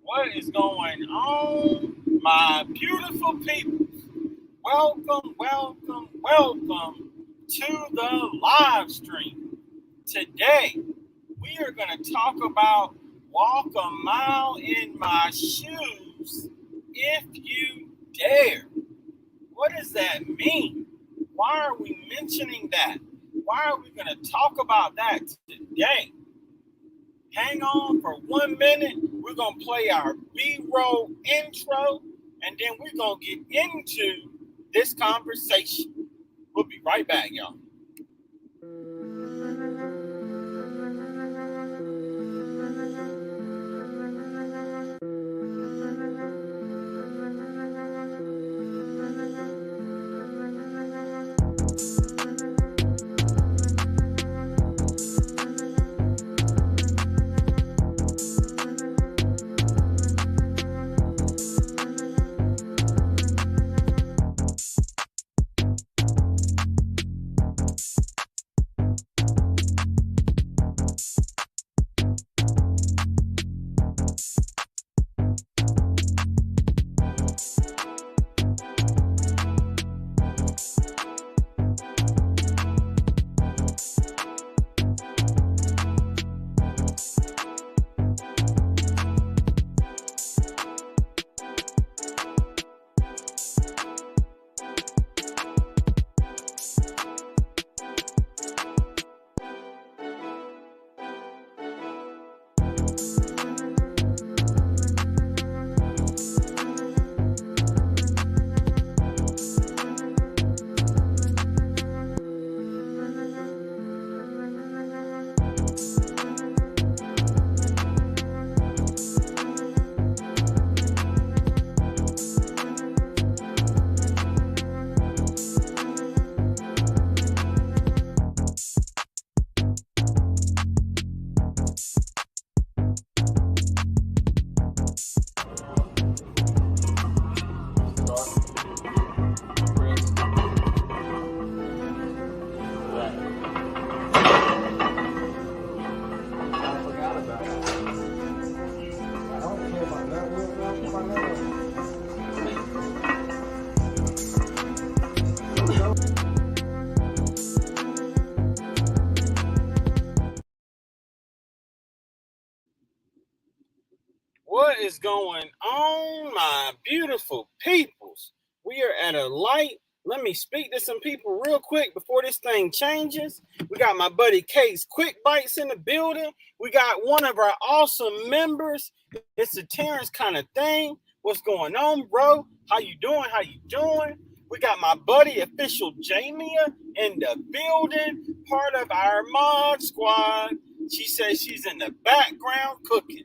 What is going on, my beautiful people? Welcome, welcome, welcome to the live stream. Today, we are going to talk about walk a mile in my shoes if you dare. What does that mean? Why are we mentioning that? Why are we going to talk about that today? Hang on for 1 minute. We're going to play our B-roll intro, and then we're going to get into this conversation. We'll be right back, y'all. What is going on, my beautiful peoples? We are at a light. Let me speak to some people real quick before this thing changes. We got my buddy Case Quick Bites in the building. We got one of our awesome members. It's a Terrence kind of thing. What's going on, bro? How you doing? How you doing? We got my buddy Official Jamia in the building, part of our mod squad. She says she's in the background cooking.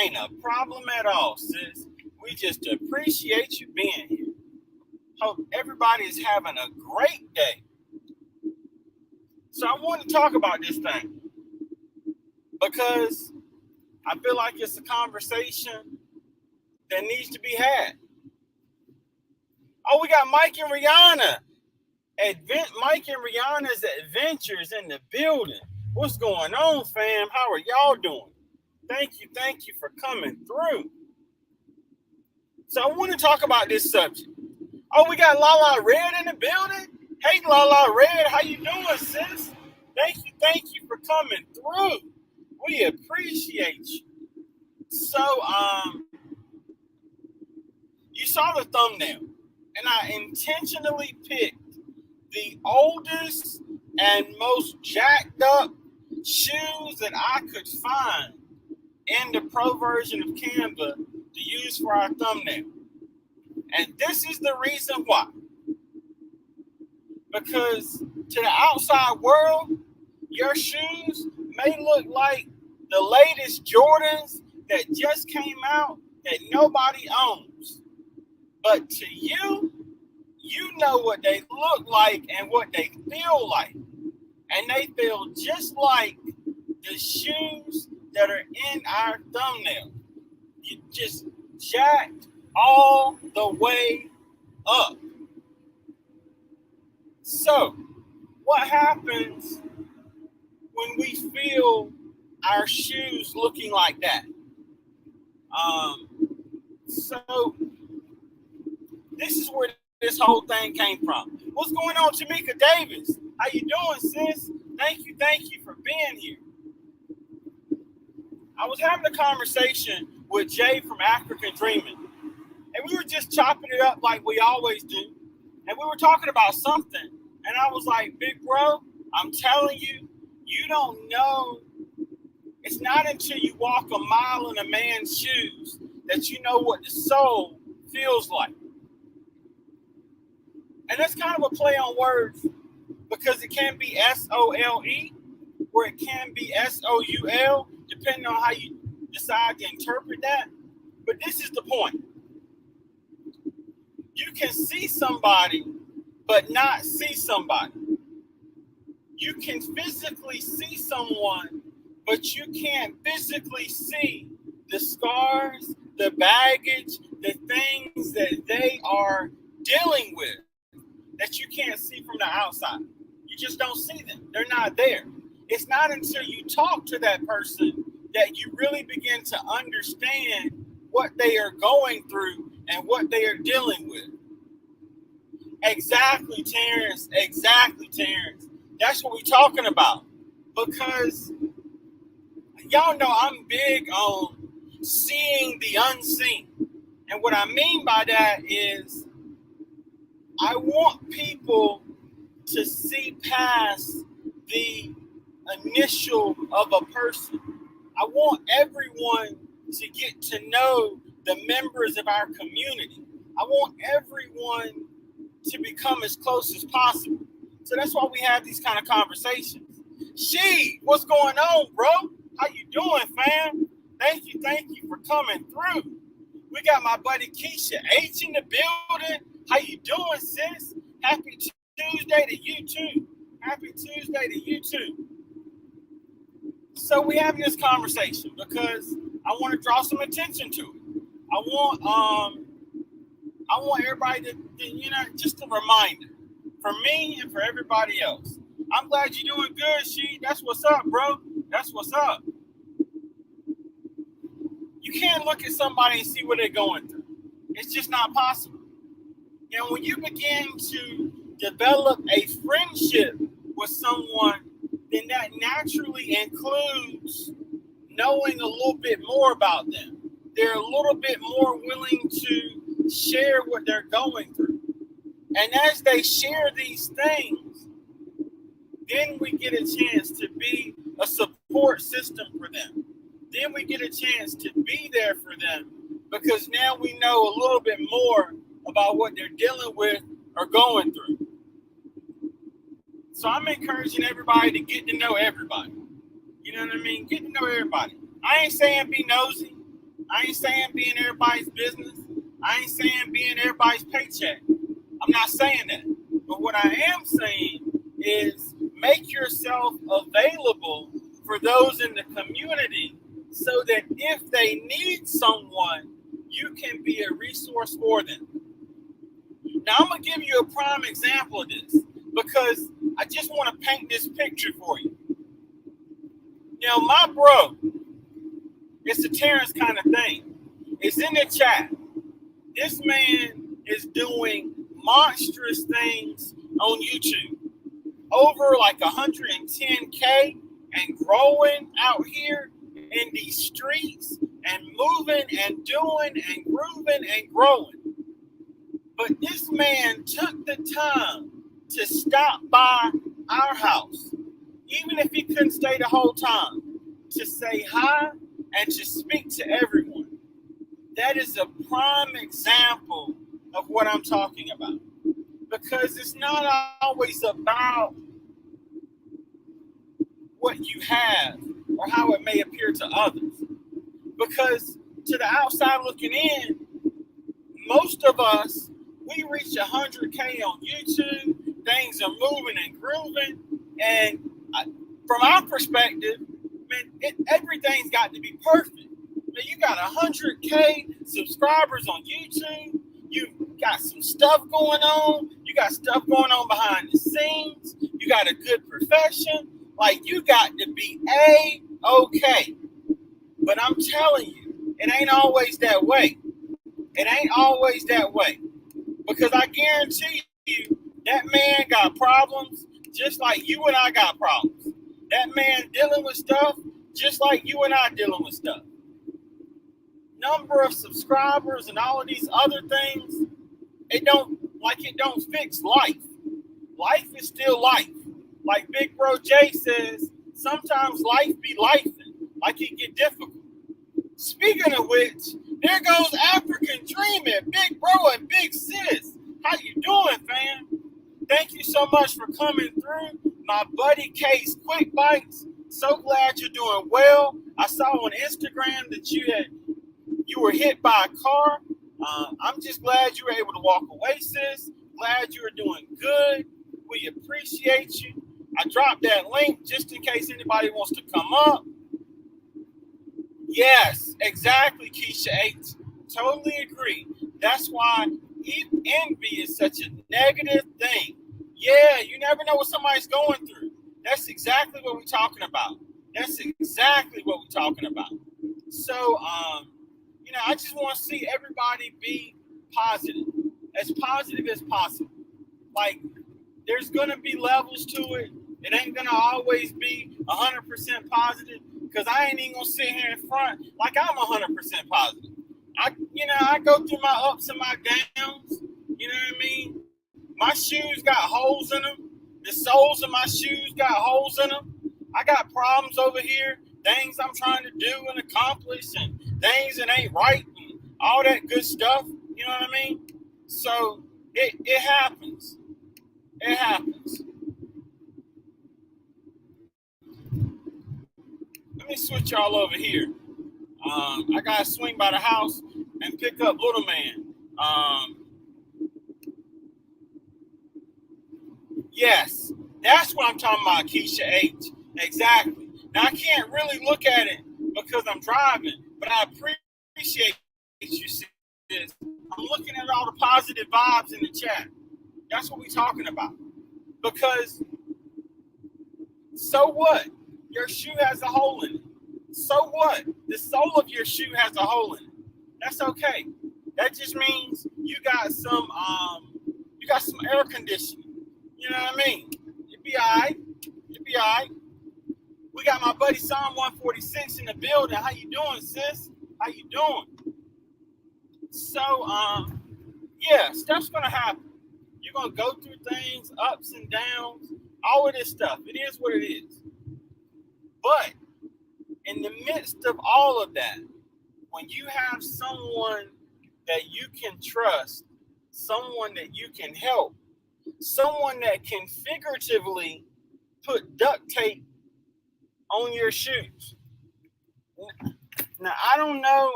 Ain't a problem at all, sis. We just appreciate you being here. Hope everybody is having a great day. So I want to talk about this thing because I feel like it's a conversation that needs to be had. Oh, we got Mike and Rihanna. Mike and Rihanna's Adventures in the building. What's going on, fam? How are y'all doing? Thank you for coming through. So I want to talk about this subject. Oh, we got Lala Red in the building. Hey, Lala Red, how you doing, sis? Thank you for coming through. We appreciate you. So, you saw the thumbnail, and I intentionally picked the oldest and most jacked up shoes that I could find in the pro version of Canva to use for our thumbnail. And this is the reason why. Because to the outside world, your shoes may look like the latest Jordans that just came out that nobody owns. But to you, you know what they look like and what they feel like. And they feel just like the shoes that are in our thumbnail. You just jacked all the way up. So, what happens when we feel our shoes looking like that? So this is where this whole thing came from. What's going on, Tamika Davis? How you doing, sis? Thank you for being here. I was having a conversation with Jay from African Dreaming, and we were just chopping it up like we always do. And we were talking about something, and I was like, big bro, I'm telling you, you don't know. It's not until you walk a mile in a man's shoes that you know what the soul feels like. And that's kind of a play on words because it can be S-O-L-E or it can be S-O-U-L, depending on how you decide to interpret that. But this is the point. You can see somebody, but not see somebody. You can physically see someone, but you can't physically see the scars, the baggage, the things that they are dealing with that you can't see from the outside. You just don't see them. They're not there. It's not until you talk to that person that you really begin to understand what they are going through and what they are dealing with. Exactly, Terrence. Exactly, Terrence. That's what we're talking about. Because y'all know I'm big on seeing the unseen. And what I mean by that is I want people to see past the initial of a person. I want everyone to get to know the members of our community. I want everyone to become as close as possible. So that's why we have these kind of conversations. What's going on, bro? How you doing, fam? Thank you for coming through. We got my buddy Keisha H in the building. How you doing, sis? Happy Tuesday to you too. Happy Tuesday to you too. So we having this conversation because I want to draw some attention to it. I want everybody to just a reminder for me and for everybody else. I'm glad you're doing good, That's what's up, bro. That's what's up. You can't look at somebody and see what they're going through. It's just not possible. And when you begin to develop a friendship with someone, then that naturally includes knowing a little bit more about them. They're a little bit more willing to share what they're going through. And as they share these things, then we get a chance to be a support system for them. Then we get a chance to be there for them because now we know a little bit more about what they're dealing with or going through. So I'm encouraging everybody to get to know everybody. You know what I mean? Get to know everybody. I ain't saying be nosy. I ain't saying be in everybody's business. I ain't saying be in everybody's paycheck. I'm not saying that. But what I am saying is make yourself available for those in the community so that if they need someone, you can be a resource for them. Now, I'm going to give you a prime example of this because I just want to paint this picture for you. Now, my bro, it's a Terrence kind of thing. It's in the chat. This man is doing monstrous things on YouTube. Over like 110K and growing out here in these streets and moving and doing and grooving and growing. But this man took the time to stop by our house, even if he couldn't stay the whole time, to say hi and to speak to everyone. That is a prime example of what I'm talking about. Because it's not always about what you have or how it may appear to others. Because to the outside looking in, most of us, we reach 100K on YouTube, things are moving and grooving, and from our perspective, man, everything's got to be perfect. Man, you got 100K subscribers on YouTube, you got some stuff going on, you got stuff going on behind the scenes, you got a good profession, like you got to be A-okay. But I'm telling you, it ain't always that way. It ain't always that way. Because I guarantee you, that man got problems just like you and I got problems. That man dealing with stuff just like you and I dealing with stuff. Number of subscribers and all of these other things, it don't fix life. Life is still life. Like Big Bro Jay says, sometimes life be lifing, like it get difficult. Speaking of which, there goes African Dreaming, Big Bro and Big Sis. How you doing, fam? Thank you so much for coming through. My buddy Case Quick Bites. So glad you're doing well. I saw on Instagram that you were hit by a car. I'm just glad you were able to walk away, sis. Glad you are doing good. We appreciate you. I dropped that link just in case anybody wants to come up. Yes, exactly, Keisha H. Totally agree. That's why envy is such a negative thing. Yeah, you never know what somebody's going through. That's exactly what we're talking about. That's exactly what we're talking about. So, I just want to see everybody be positive as possible. Like, there's going to be levels to it. It ain't going to always be 100% positive because I ain't even going to sit here in front like I'm 100% positive. I go through my ups and my downs. You know what I mean? My shoes got holes in them. The soles of my shoes got holes in them. I got problems over here, things I'm trying to do and accomplish, and things that ain't right, and all that good stuff. You know what I mean? So it happens. It happens. Let me switch y'all over here. I gotta swing by the house and pick up little man. Yes, that's what I'm talking about, Keisha H. Exactly. Now I can't really look at it because I'm driving, but I appreciate you, sis. I'm looking at all the positive vibes in the chat. That's what we're talking about. Because so what? Your shoe has a hole in it. So what? The sole of your shoe has a hole in it. That's okay. That just means you got some air conditioning. You know what I mean? You'll be all right. You'll be all right. We got my buddy Psalm 146 in the building. How you doing, sis? How you doing? So, yeah, stuff's going to happen. You're going to go through things, ups and downs, all of this stuff. It is what it is. But in the midst of all of that, when you have someone that you can trust, someone that you can help, someone that can figuratively put duct tape on your shoes. Now I don't know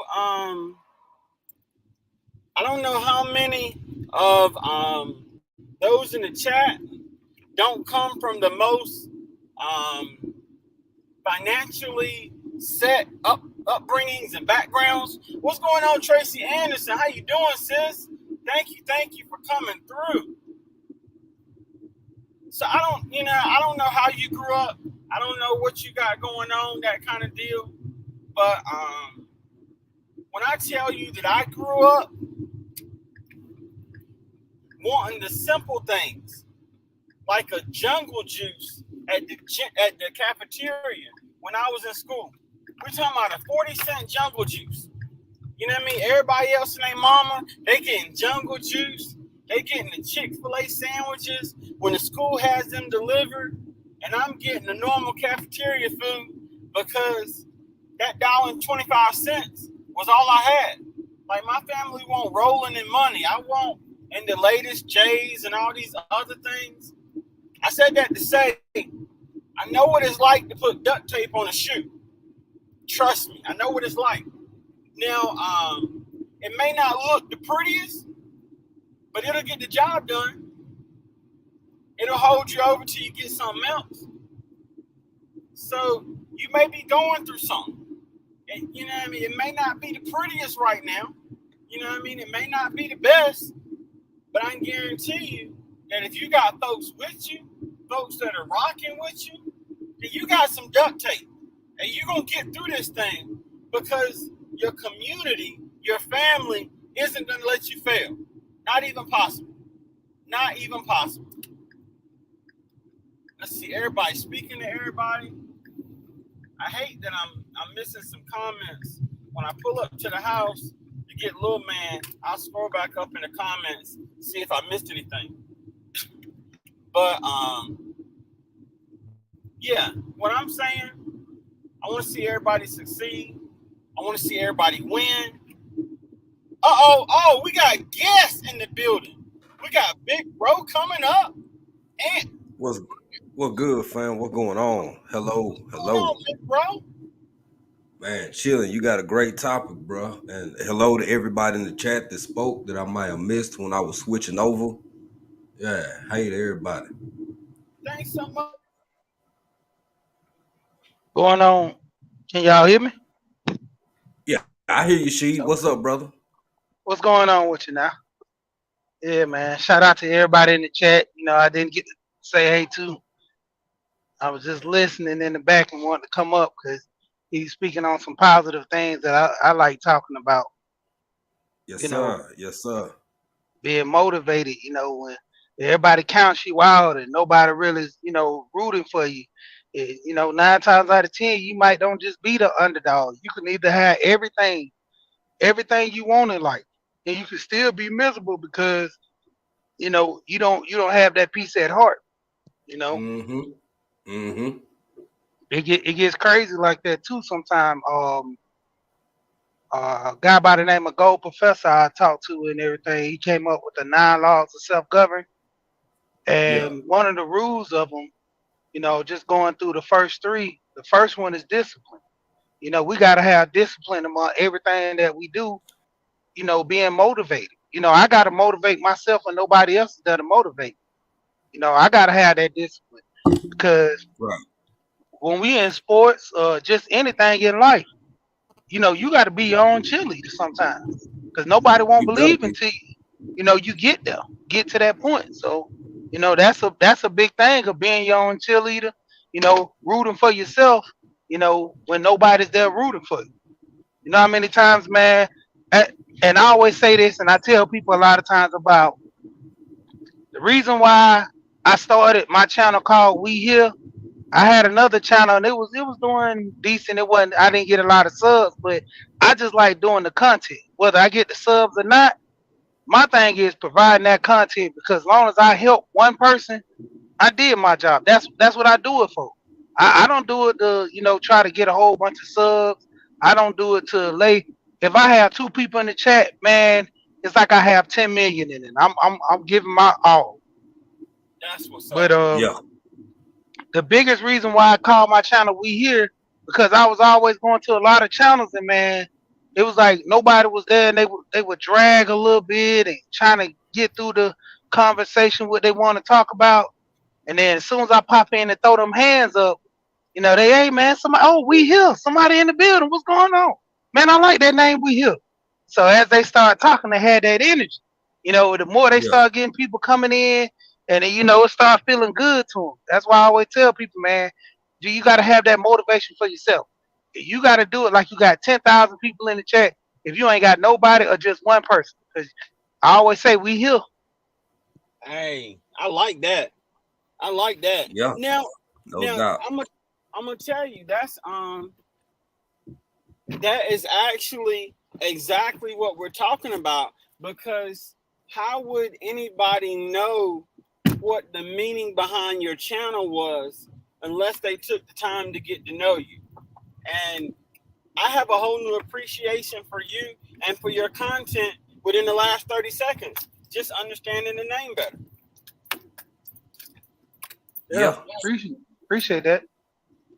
how many of those in the chat don't come from the most financially set upbringings and backgrounds. What's going on, Tracy Anderson? How you doing, sis? Thank you for coming through. So I don't know how you grew up. I don't know what you got going on, that kind of deal. But when I tell you that I grew up wanting the simple things, like a jungle juice at the cafeteria when I was in school. We're talking about a 40-cent jungle juice. You know what I mean? Everybody else and their mama, they getting jungle juice. They getting the Chick-fil-A sandwiches when the school has them delivered. And I'm getting the normal cafeteria food because that $1.25 was all I had. Like, my family won't rolling in money. I won't in the latest J's and all these other things. I said that to say, I know what it's like to put duct tape on a shoe. Trust me, I know what it's like. Now, it may not look the prettiest, but it'll get the job done. It'll hold you over till you get something else. So you may be going through something. And, you know what I mean? It may not be the prettiest right now. You know what I mean? It may not be the best. But I can guarantee you that if you got folks with you, folks that are rocking with you, then you got some duct tape. And you're going to get through this thing because your community, your family isn't going to let you fail. Not even possible. Not even possible. Let's see, everybody speaking to everybody. I hate that I'm missing some comments. When I pull up to the house to get little man, I'll scroll back up in the comments, see if I missed anything. But yeah, what I'm saying, I want to see everybody succeed. I want to see everybody win. Oh, we got guests in the building. We got Big Bro coming up. And What's good, fam? What's going on? Hello, what's going hello. on, Big Bro? Man, chilling. You got a great topic, bro. And hello to everybody in the chat that spoke that I might have missed when I was switching over. Yeah, hey to everybody. Thanks so much. Going on. Can y'all hear me? Yeah, I hear you, She. What's Okay. up, brother? What's going on with you now? Yeah, man. Shout out to everybody in the chat. I didn't get to say hey to. I was just listening in the back and wanted to come up because he's speaking on some positive things that I like talking about. Yes, You know, sir. Yes, sir. being motivated. When everybody counts you out and nobody really is, rooting for you. 9 times out of 10, you might don't just be the underdog. You can either have everything you want in life, and you can still be miserable because you don't have that peace at heart. You know, Mm-hmm. Mm-hmm. it gets crazy like that too. Sometimes, a guy by the name of Gold Professor I talked to and everything, he came up with the 9 laws of self govern, Yeah. and one of the rules of them, just going through the first three. The first one is discipline. We got to have discipline among everything that we do. Being motivated. I got to motivate myself, and nobody else is there to motivate. I got to have that discipline because Right. when we in sports or just anything in life, you got to be your own cheerleader sometimes because nobody won't You better believe be. until you get there, get to that point. So, that's a big thing of being your own cheerleader. Rooting for yourself. When nobody's there rooting for you. You know how many times, man? a- And I always say this, and I tell people a lot of times about the reason why I started my channel called We Here. I had another channel and it was doing decent. It wasn't I didn't get a lot of subs, but I just like doing the content. Whether I get the subs or not, my thing is providing that content because as long as I help one person, I did my job. That's what I do it for. I don't do it to, try to get a whole bunch of subs. I don't do it to lay if I have 2 people in the chat, man, it's like I have 10 million in it. I'm giving my all. That's what's But up. Yeah. the biggest reason why I called my channel We Here because I was always going to a lot of channels and man, it was like nobody was there and they would drag a little bit and trying to get through the conversation what they want to talk about. And then as soon as I pop in and throw them hands up, hey man, somebody, oh, We Here, somebody in the building, what's going on? Man, I like that name, We Here. So as they start talking, they had that energy. The more they Yeah. start getting people coming in, and then, it start feeling good to them. That's why I always tell people, man, you got to have that motivation for yourself. You got to do it like you got 10,000 people in the chat. If you ain't got nobody or just one person, because I always say we here. Hey, I like that. I like that. Yeah. Now, No now doubt. I'm gonna tell you that is actually exactly what we're talking about because how would anybody know what the meaning behind your channel was unless they took the time to get to know you? And I have a whole new appreciation for you and for your content within the last 30 seconds, just understanding the name better. Yeah, Yeah. appreciate that.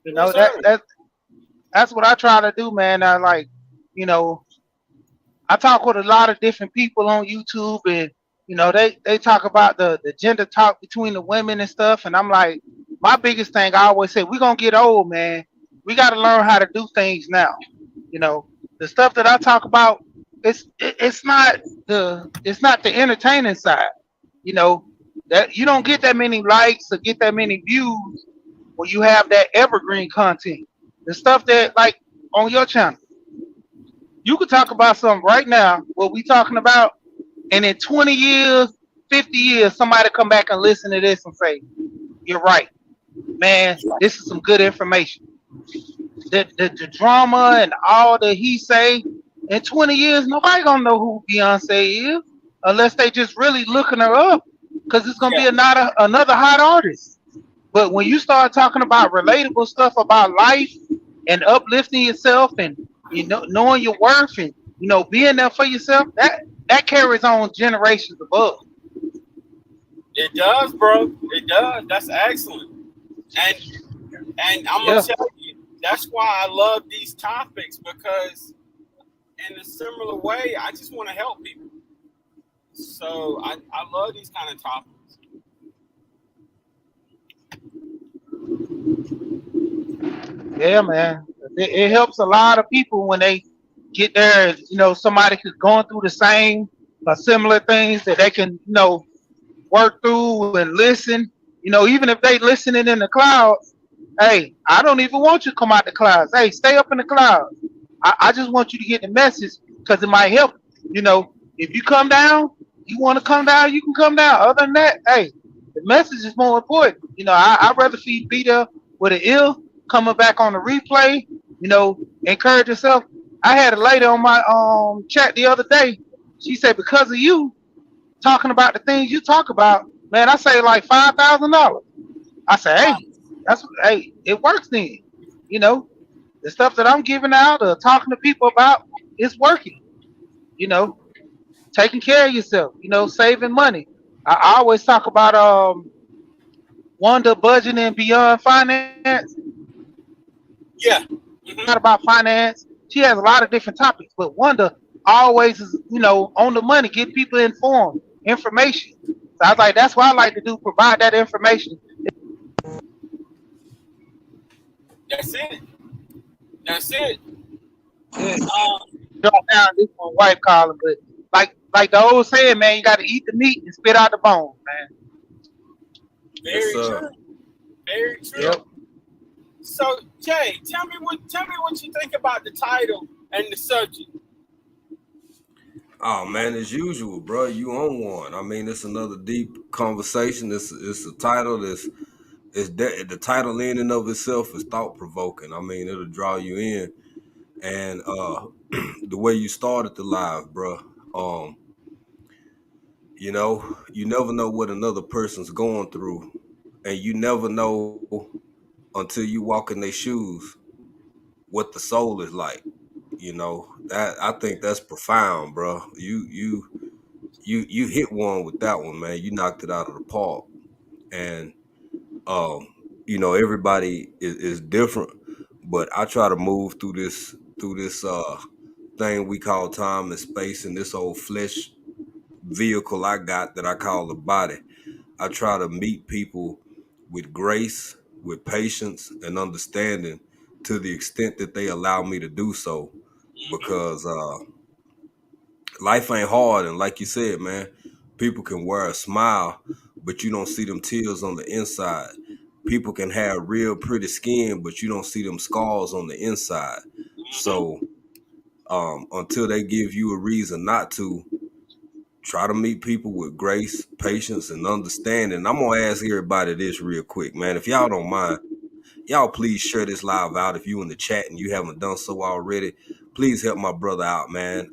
You Yes, know sir. that's what I try to do, man. I like, you know, I talk with a lot of different people on YouTube, and they talk about the gender talk between the women and stuff, and I'm like, my biggest thing I always say, we're gonna get old, man. We got to learn how to do things now. You know, the stuff that I talk about, it's not the entertaining side. You know that you don't get that many likes or get that many views when you have that evergreen content. The stuff that like on your channel You could talk about something right now, what we talking about, and in 20 years, 50 years, somebody come back and listen to this and say, "You're right, man. This is some good information." The drama and all the he say in 20 years, nobody gonna know who Beyonce is unless they just really looking her up, because it's gonna Yeah, be another hot artist. But when you start talking about relatable stuff about life and uplifting yourself and knowing your worth and being there for yourself, that carries on generations above. it does, bro. It does. That's excellent. And I'm gonna Yeah, tell you, that's why I love these topics because in a similar way, I just want to help people. So I love these kind of topics. yeah, man. It helps a lot of people when they get there. Somebody who's going through the same or similar things that they can work through and listen. Even if they listening in the clouds, hey, I don't even want you to come out the clouds. Hey, stay up in the clouds. I just want you to get the message because it might help. If you come down, you want to come down, you can come down. Other than that, hey, the message is more important. I'd rather be there with an ill coming back on the replay. Encourage yourself. I had a lady on my chat the other day. She said because of you talking about the things you talk about, man, I say like $5,000. I say, hey, it works then. You know, the stuff that I'm giving out or talking to people about, it's working. You know, taking care of yourself. Saving money. I always talk about Wanda budgeting beyond finance. Yeah. Not Hmm. about finance. She has a lot of different topics, but Wanda always is on the money, get people informed, information. So I was like, that's what I like to do, provide that information. That's it. That's it. Yeah, Um, drop down this one white collar, but like the old saying, man, you got to eat the meat and spit out the bones, man. Yes, very sir. true. Very Yep. true. So Jay, tell me what you think about the title and the subject. Oh man, as usual, bro, you on one. I mean, it's another deep conversation. It's a title the title in and of itself is thought provoking. I mean, it'll draw you in, and the way you started the live, bro. Um, you never know what another person's going through, and you never know until you walk in their shoes what the soul is like. That I think that's profound, bro. You hit one with that one, man. You knocked it out of the park. And everybody is different, but I try to move through this thing we call time and space and this old flesh vehicle I got that I call a body. I try to meet people with grace, with patience and understanding to the extent that they allow me to do so, Hmm. because life ain't hard, and like you said, man, people can wear a smile, but you don't see them tears on the inside. People can have real pretty skin, but you don't see them scars on the inside. Hmm. So until they give you a reason not to, try to meet people with grace, patience, and understanding. I'm gonna ask everybody this real quick, man. If y'all don't mind, y'all please share this live out. If you in the chat and you haven't done so already, please help my brother out, man.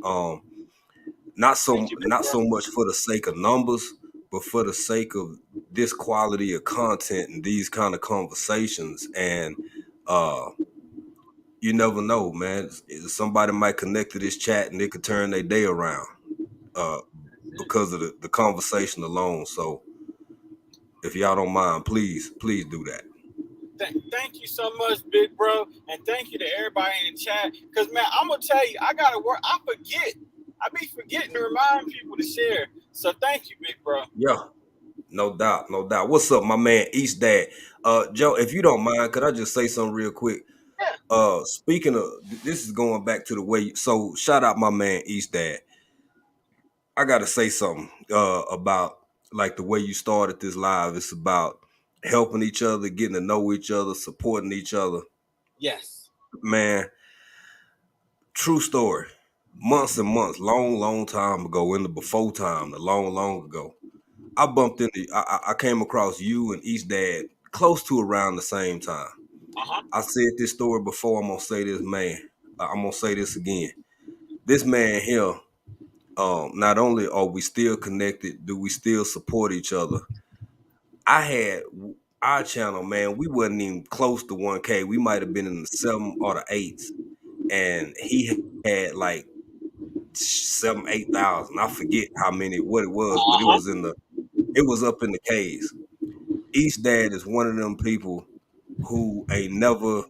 Not Thank so you, big not bro. so much for the sake of numbers, but for the sake of this quality of content and these kind of conversations. And uh you never know, man. Somebody might connect to this chat and it could turn their day around uh because of the conversation alone. So if y'all don't mind, please do that. Thank you so much, big bro, and thank you to everybody in the chat. Cause man, I'm gonna tell you, I gotta work. I forget. I be forgetting to remind people to share. So thank you, big bro. Yeah, no doubt, no doubt. What's up, my man East Dad? Joe, if you don't mind, could I just say something real quick? Yeah. Speaking of, this is going back to the way so shout out my man East Dad. I gotta say something about like the way you started this live. It's about helping each other, getting to know each other, supporting each other. Yes. Man, true story. months and months, long time ago, in the before time, the long ago. I bumped into, I came across you and East Dad close to around the same time. Uh-huh. I said this story before. I'm gonna say this, man. I'm gonna say this again. This man here, not only are we still connected, do we still support each other. I had our channel, man. We wasn't even close to 1K. We might have been in the 7 or the 8s, and he had like 7, 8,000. I forget how many, what it was, but Uh-huh. it was up in the K's. East Dad is one of them people who ain't never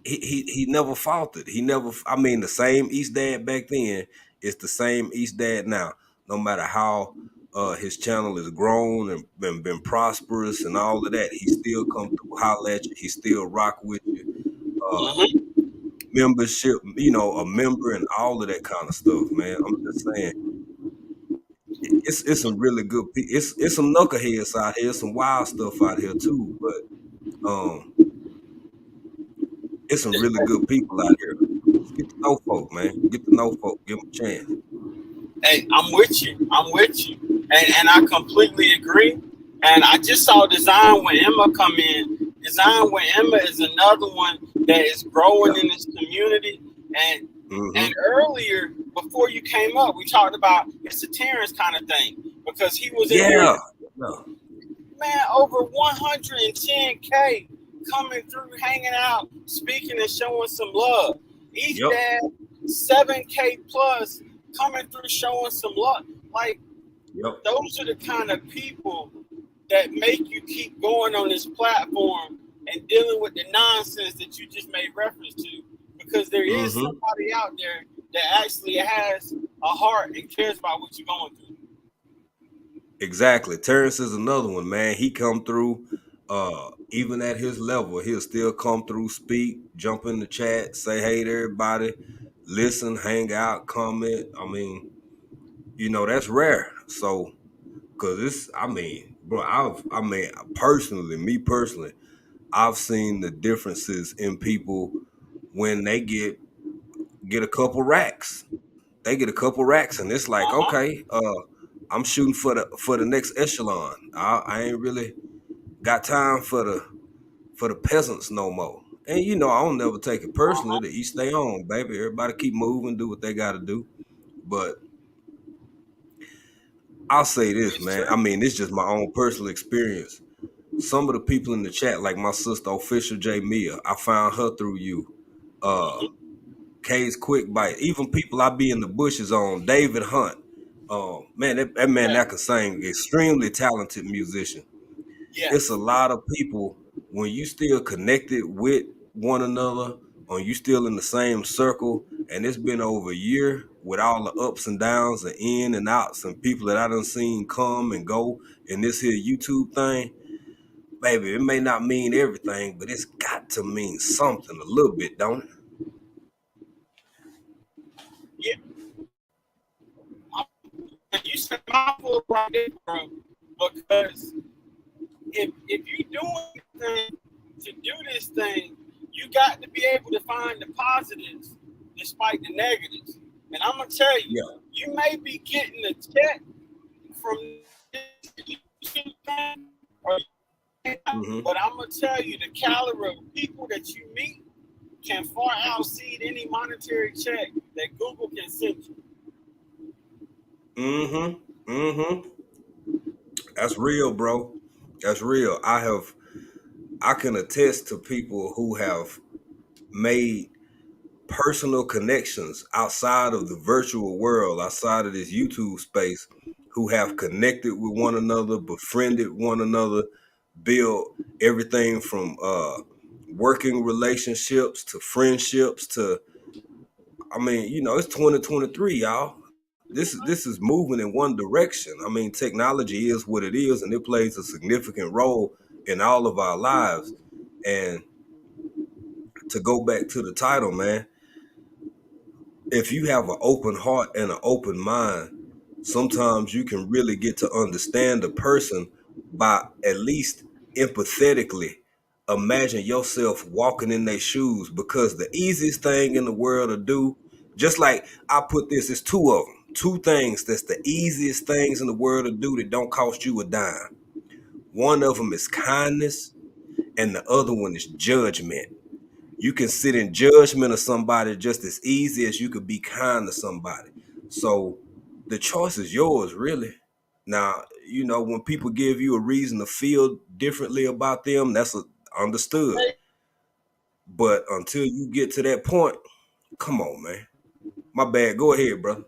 he never faltered. He never, I mean, the same East Dad back then is the same East Dad now. No matter how his channel has grown and been prosperous and all of that, he still come through, holler at you. He still rock with you. Uh, Uh-huh. Membership, you know, a member and all of that kind of stuff, man. I'm just saying, it's some really good. It's some knuckleheads out here, some wild stuff out here too, but it's some really good people out here. Just get to know folk, man. Get to know folk. Give them a chance. Hey, I'm with you. I'm with you. And I completely agree. And I just saw Design with Emma come in. Design with Emma is another one that is growing Yeah. in this community. And Mm-hmm. and earlier, before you came up, we talked about it's a Terrence kind of thing because he was in here, Yeah. Yeah. man, over 110K coming through, hanging out, speaking and showing some love. Each Yep. dad 7K plus coming through, showing some love. Like Yep. those are the kind of people that make you keep going on this platform and dealing with the nonsense that you just made reference to. Because there is Mm-hmm. somebody out there that actually has a heart and cares about what you're going through. Exactly. Terrence is another one, man. He come through, even at his level, he'll still come through, speak, jump in the chat, say hey to everybody, listen, hang out, comment. I mean, you know, that's rare. So, cause it's, I mean, bro, I mean, personally, me personally, I've seen the differences in people when they get a couple racks. They get a couple racks, and it's like, Uh-huh. okay, I'm shooting for the next echelon. I ain't really got time for the peasants no more. And you know, I don't never take it personally. Uh-huh. To each their own, baby. Everybody keep moving, do what they got to do. But I'll say this, It's man. I true. mean, it's just my own personal experience. Some of the people in the chat, like my sister, Official J Mia, I found her through you. Uh, Mm-hmm. K's Quick Bite, even people I be in the bushes on, David Hunt. Man, that man Yeah. that can sing, extremely talented musician. It's a Yes. lot of people when you still connected with one another, or you still in the same circle, and it's been over a year with all the ups and downs and in and outs and people that I done seen come and go in this here YouTube thing. Baby, it may not mean everything, but it's got to mean something a little bit, don't it? Yeah. You said my foot right there, bro. Because if you're doing anything to do this thing, you got to be able to find the positives despite the negatives. And I'm gonna tell you, Yeah. you may be getting a check from this YouTube thing, or Mm-hmm. but I'm gonna tell you the caliber of people that you meet can far exceed any monetary check that Google can send you. Mm-hmm. Mm-hmm. That's real, bro. That's real. I can attest to people who have made personal connections outside of the virtual world, outside of this YouTube space, who have connected with one another, befriended one another, built everything from working relationships to friendships to, I mean, you know, it's 2023, y'all. This is moving in one direction. I mean, technology is what it is, and it plays a significant role in all of our lives. And to go back to the title, man, if you have an open heart and an open mind, sometimes you can really get to understand a person by at least empathetically imagine yourself walking in their shoes, because the easiest thing in the world to do, Just like I put this, it's two of them. Two things that's the easiest things in the world to do that don't cost you a dime. One of them is kindness, and the other one is judgment. You can sit in judgment of somebody just as easy as you could be kind to somebody. So the choice is yours, really. Now, when people give you a reason to feel differently about them, that's understood. But until you get to that point, come on, man. My bad. Go ahead, brother.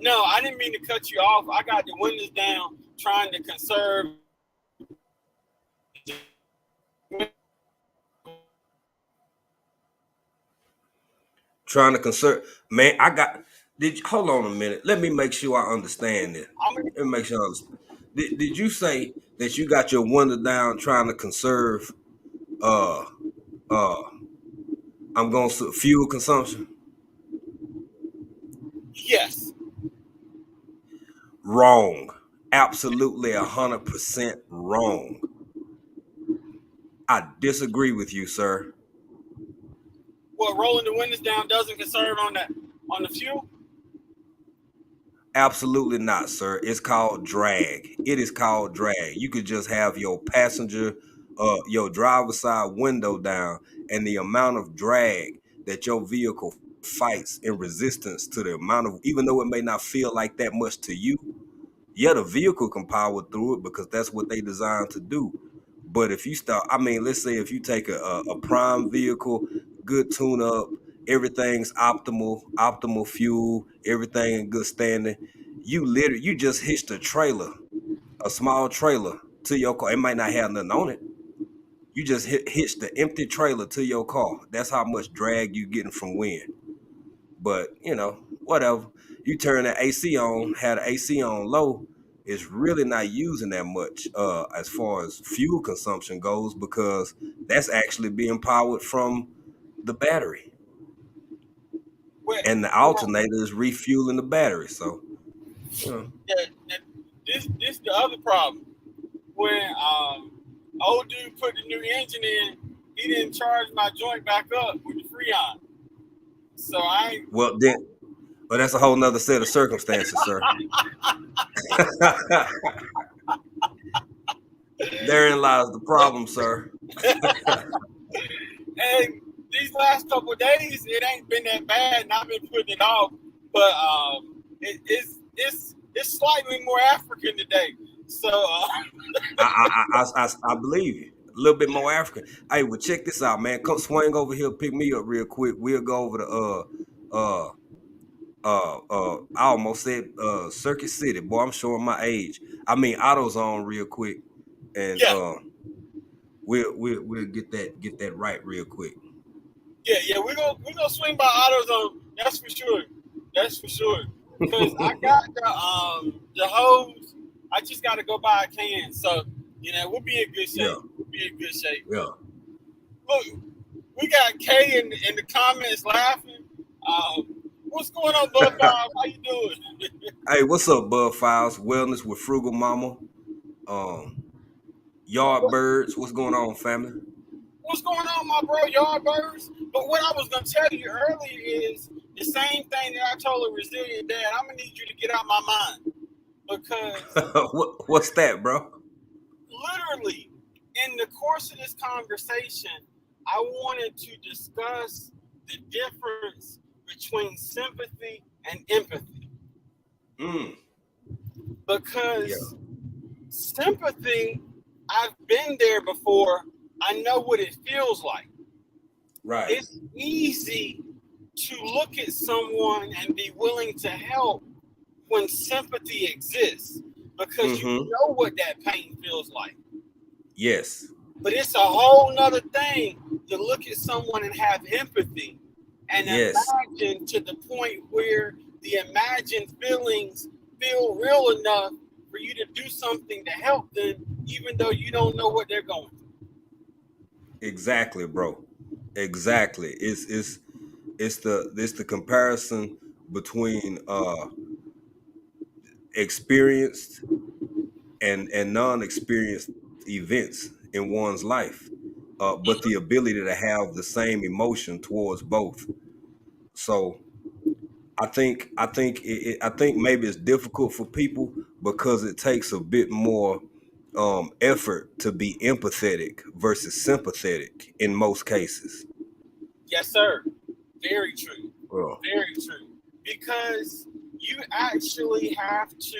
No, I didn't mean to cut you off. I got the windows down, trying to conserve. Trying to conserve, man. Hold on a minute. Let me make sure I understand this. Let me make sure I understand. Did you say that you got your window down trying to conserve uh uh I'm going to fuel consumption? Yes. Wrong. Absolutely 100% wrong. I disagree with you, sir. What, rolling the windows down doesn't conserve on the fuel? Absolutely not, sir. It's called drag. It is called drag. You could just have your passenger, your driver's side window down, and the amount of drag that your vehicle fights in resistance to the amount of, even though it may not feel like that much to you, yeah, the vehicle can power through it because that's what they designed to do. But if you start, I mean, let's say if you take a prime vehicle, good tune up, everything's optimal fuel, everything in good standing, you just hitched a small trailer to your car. It might not have nothing on it. You just hitched the empty trailer to your car. That's how much drag you getting from wind. But whatever. You turn the AC on, had the AC on low, it's really not using that much as far as fuel consumption goes because that's actually being powered from the battery. Well, And the alternator is refueling the battery. So, yeah, this the other problem. When old dude put the new engine in, he didn't charge my joint back up with the Freon. So well, then, but that's a whole nother set of circumstances, sir. Therein lies the problem, sir. and these last couple of days, it ain't been that bad, and I've been putting it off. But it's slightly more African today. So I believe you. A little bit more African. Hey, well, check this out, man. Come swing over here, pick me up real quick. We'll go over to I almost said Circuit City. Boy, I'm showing my age. I mean AutoZone real quick, and yeah, we'll get that right real quick. yeah, we're gonna swing by AutoZone. That's for sure. That's for sure. Because I got the hose. I just got to go buy a can. So we'll be in good shape. Yeah, We'll be in good shape. yeah. Look, we got Kay in the comments laughing. What's going on, Bud Five? How you doing? Hey, what's up, Bud Files? Wellness with Frugal Mama. Yardbirds. What's going on, family? What's going on, my bro, Yardbirds? But what I was gonna tell you earlier is the same thing that I told a resilient dad. I'm gonna need you to get out my mind because What's that, bro? literally in the course of this conversation, I wanted to discuss the difference between sympathy and empathy. Because sympathy, I've been there before. I know what it feels like. Right. It's easy to look at someone and be willing to help when sympathy exists because you know what that pain feels like. Yes. But it's a whole nother thing to look at someone and have empathy and imagine to the point where the imagined feelings feel real enough for you to do something to help them, even though you don't know what they're going through. Exactly, bro. Exactly. It's the comparison between experienced and non-experienced events in one's life. but the ability to have the same emotion towards both. So I think maybe it's difficult for people because it takes a bit more effort to be empathetic versus sympathetic in most cases. Yes, sir. Very true. Well, Very true. Because you actually have to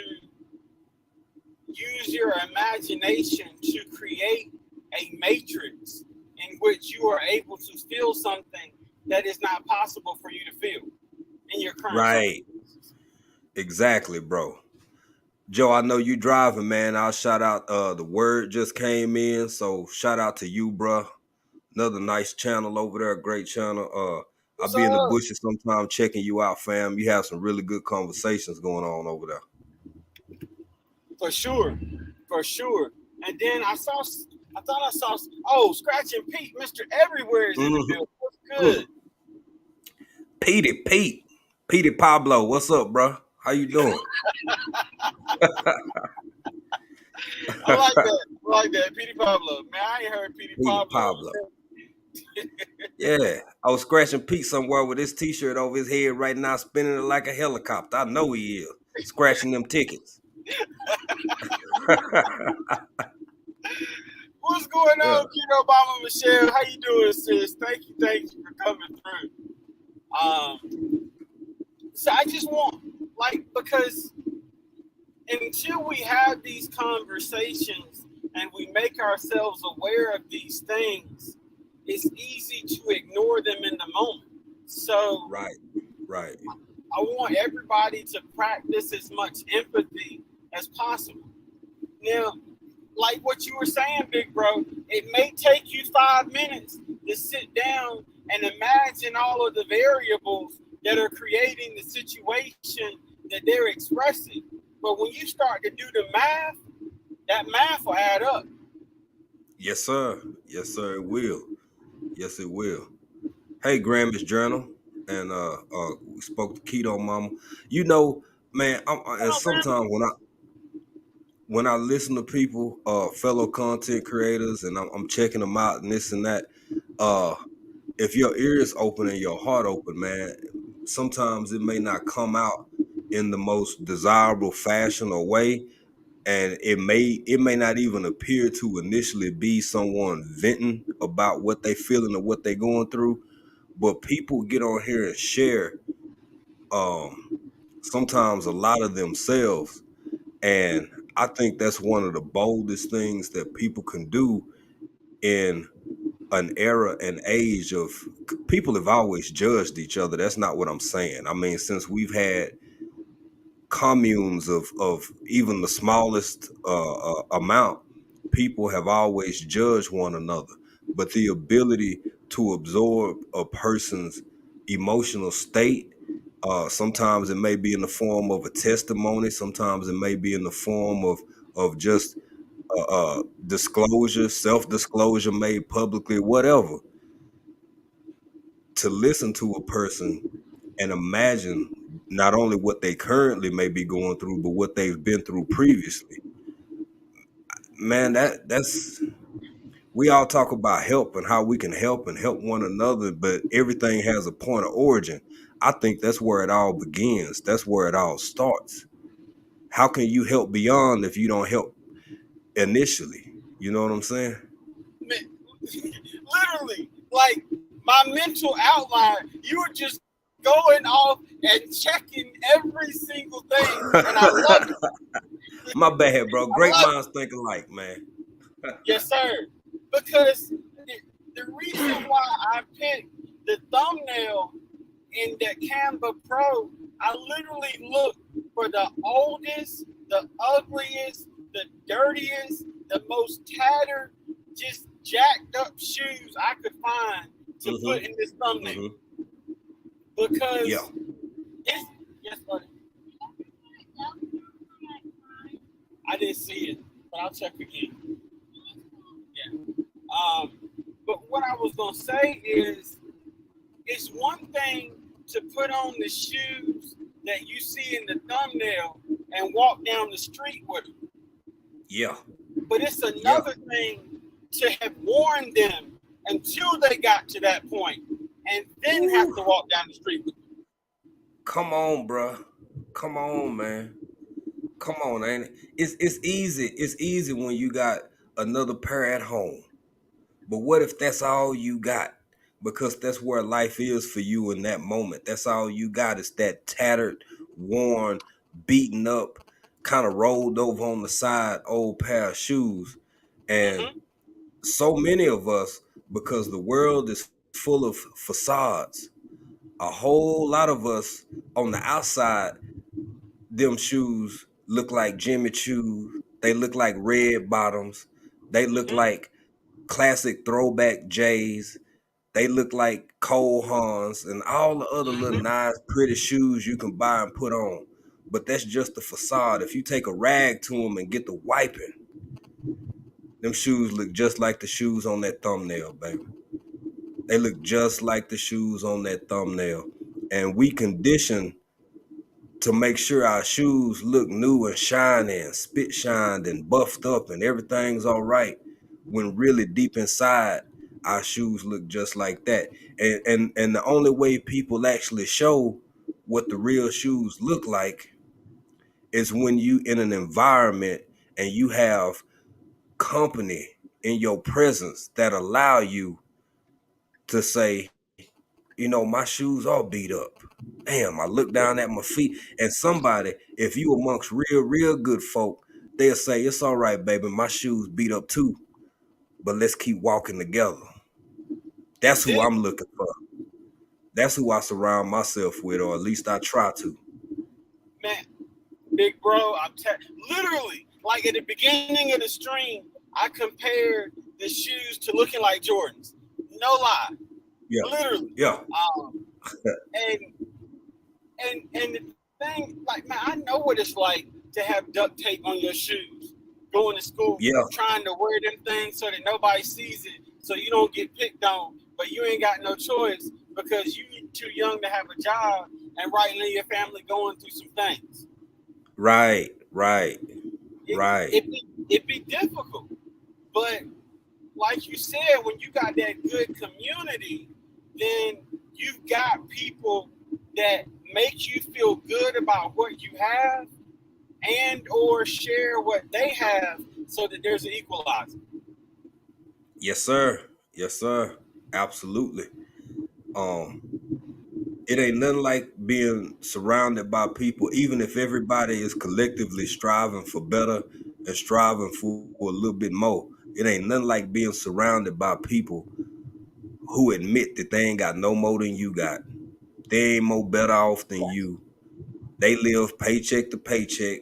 use your imagination to create a matrix in which you are able to feel something that is not possible for you to feel in your current right, circumstances. exactly, bro. Joe, I know you driving, man. I'll shout out. The word just came in, so shout out to you, bro. Another nice channel over there, great channel. I'll What's be in the up? bushes sometime checking you out, fam. You have some really good conversations going on over there. For sure. For sure. And then I thought I saw, oh, Scratch and Pete, Mr. Everywhere is in the Mm-hmm. building. What's Mm. good? Petey Pablo, what's up, bro? How you doing? I like that. I like that. Petey Pablo. Man, I ain't heard Petey Petey Pablo. Pablo. Yeah, I was scratching Pete somewhere with his T-shirt over his head right now, spinning it like a helicopter. I know he is scratching them tickets. What's going Yeah. on, Keto Obama Michelle? How you doing, sis? Thank you for coming through. So I just want, like, because until we have these conversations and we make ourselves aware of these things, it's easy to ignore them in the moment. So Right. Right. I want everybody to practice as much empathy as possible. Now, like what you were saying, big bro, it may take you 5 minutes to sit down and imagine all of the variables that are creating the situation that they're expressing. But when you start to do the math, that math will add up. Yes, sir. Yes, sir. It will. Yes, it will. Hey, Grammys Journal, and we spoke to Keto Mama. You know, man, and sometimes when I listen to people, fellow content creators, and I'm checking them out and this and that, uh, if your ears open and your heart open, man, sometimes it may not come out in the most desirable fashion or way, and it may not even appear to initially be someone venting about what they feeling or what they going through, but people get on here and share um sometimes a lot of themselves, and I think that's one of the boldest things that people can do in an era and age of people have always judged each other. That's not what I'm saying. I mean, since we've had communes of even the smallest amount, people have always judged one another. But the ability to absorb a person's emotional state, sometimes it may be in the form of a testimony, sometimes it may be in the form of just disclosure, self-disclosure made publicly, whatever. To listen to a person and imagine not only what they currently may be going through, but what they've been through previously. Man, that's we all talk about help and how we can help and help one another, but everything has a point of origin. I think that's where it all begins. That's where it all starts. How can you help beyond if you don't help initially? You know what I'm saying? Literally, like my mental outline, you were just going off and checking every single thing, and I love it. My bad, bro. I Great love minds think alike, man. it. Yes, sir. Because the reason why I picked the thumbnail in the Canva Pro, I literally looked for the oldest, the ugliest, the dirtiest, the most tattered, just jacked up shoes I could find to put Mm-hmm. in this thumbnail. Mm-hmm. Yeah. Because it's, yes, buddy. I didn't see it, but I'll check again. Yeah. But what I was gonna say is, it's one thing to put on the shoes that you see in the thumbnail and walk down the street with them. Yeah. But it's Yeah. another thing to have worn them until they got to that point, and then have Ooh, to walk down the street with you. come on, bruh. Come on, man. Come on, ain't it? It's easy. It's easy when you got another pair at home. But what if that's all you got? Because that's where life is for you in that moment. That's all you got is that tattered, worn, beaten up, kind of rolled over on the side old pair of shoes. And Mm-hmm. so many of us, because the world is full of facades, a whole lot of us on the outside, them shoes look like Jimmy Choos. They look like red bottoms. They look Mm-hmm. like classic throwback J's. They look like Cole Haans and all the other little Mm-hmm. nice, pretty shoes you can buy and put on. But that's just the facade. If you take a rag to them and get the wiping, them shoes look just like the shoes on that thumbnail, baby. They look just like the shoes on that thumbnail. And we condition to make sure our shoes look new and shiny and spit shined and buffed up and everything's all right, when really deep inside our shoes look just like that. And the only way people actually show what the real shoes look like is when you in an environment and you have company in your presence that allow you to say, my shoes all beat up. Damn, I look down at my feet, and somebody, if you amongst real good folk, they'll say, it's all right, baby, my shoes beat up too, but let's keep walking together. That's That's who it, I'm looking for. That's who I surround myself with, or at least I try to. man. Big bro, literally, like at the beginning of the stream, I compared the shoes to looking like Jordans. No lie, Yeah, literally. yeah, And and the thing, like, man, I know what it's like to have duct tape on your shoes, going to school, yeah, trying to wear them things so that nobody sees it, so you don't get picked on, but you ain't got no choice because you too young to have a job, and right now your family going through some things. right, right, It right. it be difficult, but like you said, when you got that good community, then you've got people that make you feel good about what you have and or share what they have so that there's an equalizer. Yes, sir. Yes, sir. Absolutely. Um, it ain't nothing like being surrounded by people, even if everybody is collectively striving for better and striving for a little bit more. It ain't nothing like being surrounded by people who admit that they ain't got no more than you got. They ain't more better off than you. They live paycheck to paycheck.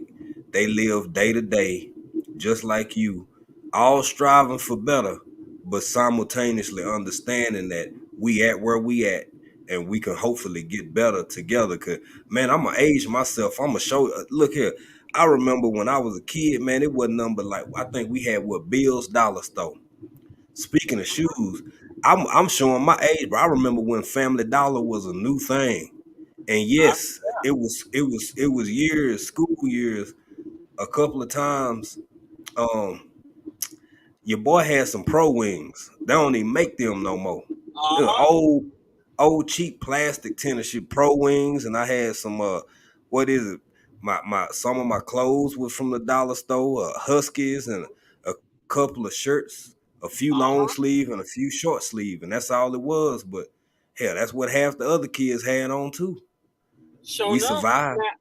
They live day to day, just like you, all striving for better, but simultaneously understanding that we at where we at and we can hopefully get better together. Cause man, I'm gonna age myself. I'm gonna show. Look here. I remember when I was a kid, man, it wasn't nothing but like I think we had what Bill's Dollar Store. Speaking of shoes, I'm showing my age, but I remember when Family Dollar was a new thing. And I, yes, it was years, school years, a couple of times. Um, your boy had some pro wings. They don't even make them no more. uh-huh. Old cheap plastic tennis shoe pro wings, and I had some what is it? My some of my clothes was from the dollar store, Huskies and a couple of shirts, a few long Uh-huh. sleeve and a few short sleeve, and that's all it was. But hell, that's what half the other kids had on too. Sure We enough, survived. man,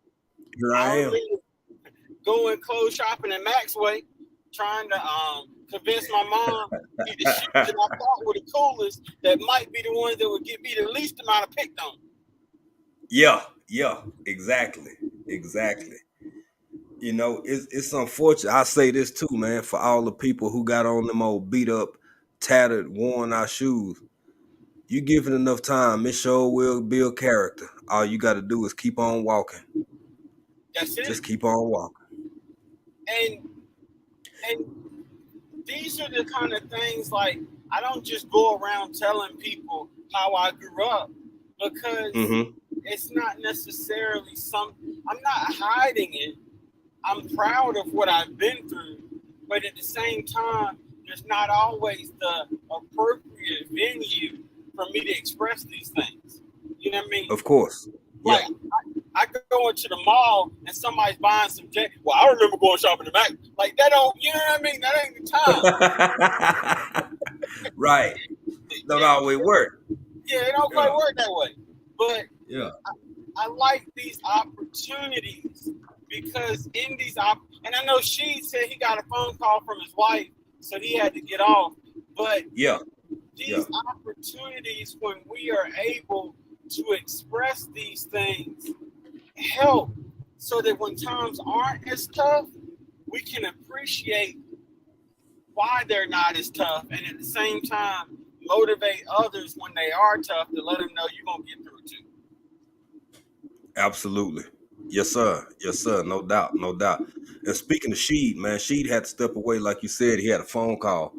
Here I I am. remember going clothes shopping at Maxway, trying to convince my mom to get the shoes that I thought were the coolest that might be the ones that would get me the least amount of picked on. Yeah, yeah, exactly, exactly. It's unfortunate. I say this too, man, for all the people who got on them old beat up, tattered, worn out shoes. You give it enough time, it sure will build character. All you got to do is keep on walking. That's it. Just keep on walking. And and these are the kind of things, like, I don't just go around telling people how I grew up, because Mm-hmm. it's not necessarily I'm not hiding it. I'm proud of what I've been through, but at the same time, there's not always the appropriate appropriate venue for me to express these things. You know what I mean? Of course. Like Yeah. I go into the mall and somebody's buying some jacket. Well, I remember going shopping in the back. Like that don't, you know what I mean? That ain't the time. Right. Don't Yeah, always work. yeah, it don't quite Yeah. work that way. But Yeah. I like these opportunities because in these and I know she said he got a phone call from his wife, so he had to get off. But Yeah. Yeah. these opportunities, when we are able to express these things, help so that when times aren't as tough, we can appreciate why they're not as tough, and at the same time motivate others when they are tough to let them know you're gonna get through it too. Absolutely. Yes, sir. Yes, sir. No doubt. No doubt. And speaking of Sheed, man, Sheed had to step away, like you said. He had a phone call,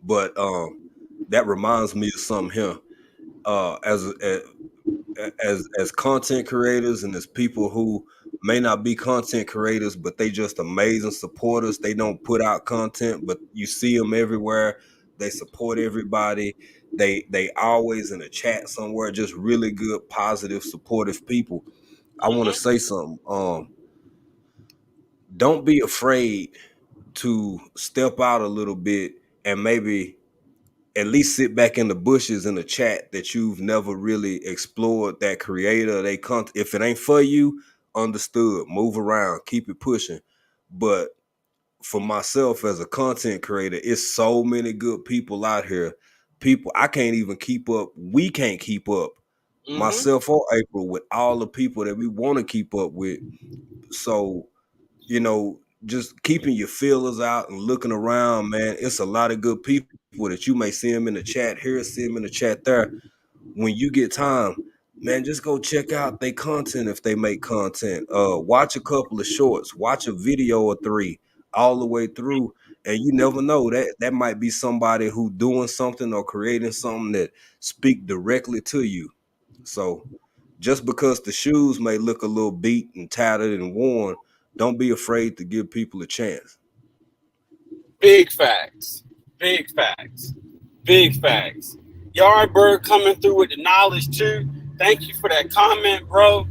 but that reminds me of something here. As content creators and as people who may not be content creators, but they just amazing supporters. They don't put out content, but you see them everywhere. They support everybody. They always in a chat somewhere. Just really good, positive, supportive people. I want to Mm-hmm. say something. Don't be afraid to step out a little bit and maybe at least sit back in the bushes in the chat that you've never really explored that creator. They come if it ain't for you, understood. Move around, keep it pushing. But for myself as a content creator, it's so many good people out here. People I can't even keep up. We can't keep up. Mm-hmm. Myself or April with all the people that we want to keep up with. So just keeping your feelers out and looking around, man. It's a lot of good people that you may see them in the chat here, see them in the chat there. When you get time, man, just go check out their content if they make content. Watch a couple of shorts, watch a video or three all the way through, and you never know that might be somebody who doing something or creating something that speak directly to you. So just because the shoes may look a little beat and tattered and worn, don't be afraid to give people a chance. Big facts. Big facts. Big facts. Yardbird coming through with the knowledge too. Thank you for that comment, bro.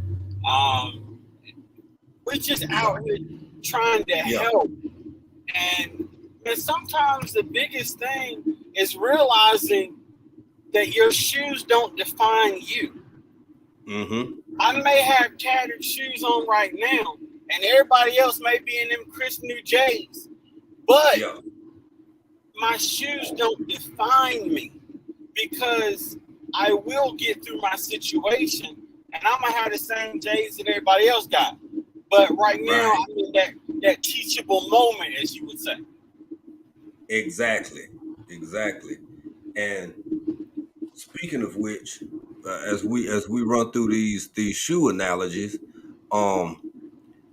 Um, we just Yeah, out here trying to yeah, help. And sometimes the biggest thing is realizing that your shoes don't define you. mm-hmm, I may have tattered shoes on right now, and everybody else may be in them crisp new J's, but yeah, my shoes don't define me because I will get through my situation, and I'm gonna have the same J's that everybody else got. But right now, right, I'm in that teachable moment, as you would say. exactly, exactly. And speaking of which, as we run through these shoe analogies, um,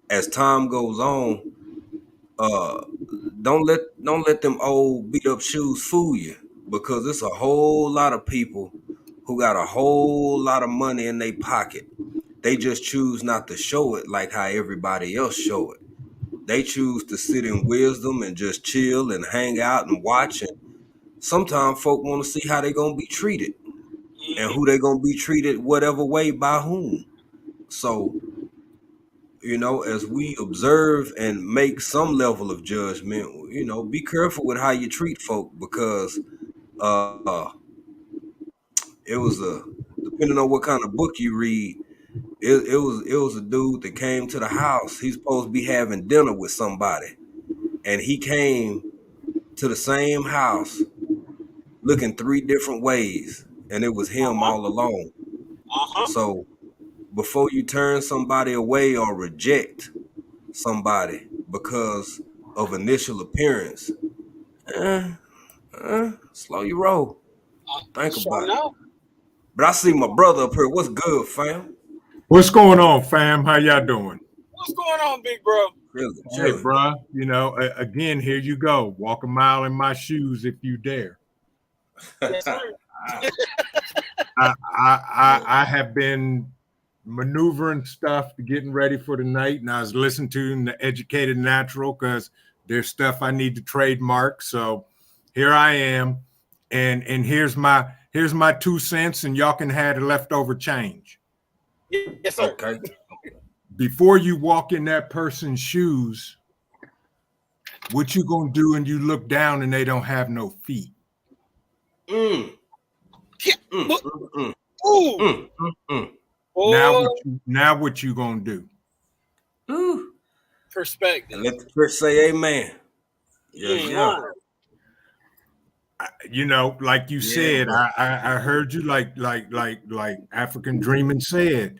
as time goes on, uh, don't let them old beat up shoes fool you because it's a whole lot of people who got a whole lot of money in their pocket. They just choose not to show it like how everybody else show it. They choose to sit in wisdom and just chill and hang out and watch. And sometimes folk want to see how they gonna be treated and Mm-hmm. who they gonna be treated whatever way by whom. So as we observe and make some level of judgment, be careful with how you treat folk because uh it was depending on what kind of book you read, it was a dude that came to the house. He's supposed to be having dinner with somebody, and he came to the same house looking three different ways, and it was him Uh-huh. all along. Uh-huh. So before you turn somebody away or reject somebody because of initial appearance, eh, slow your roll. Think Sure about it. enough. But I see my brother up here. What's good, fam? What's going on, fam? How y'all doing? What's going on, big bro? Chilling, Hey, chilling. bruh. Again, here you go. Walk a mile in my shoes if you dare. Yes, sir. I have been maneuvering stuff, getting ready for the night, and I was listening to the Educated Natural because there's stuff I need to trademark. So here I am, and here's my 2 cents, and y'all can have the leftover change. Yes, sir. Okay. Before you walk in that person's shoes, what you gonna do? And you look down and they don't have no feet. Mm. Yeah. Mm, Look. mm, mm, Ooh. mm, mm, Boy. Now what you gonna do? Ooh. Perspective. And let the church say amen. You Yeah, ain't yeah. lying. You know, like you Yeah, said, bro. I heard you like African Dreaming said,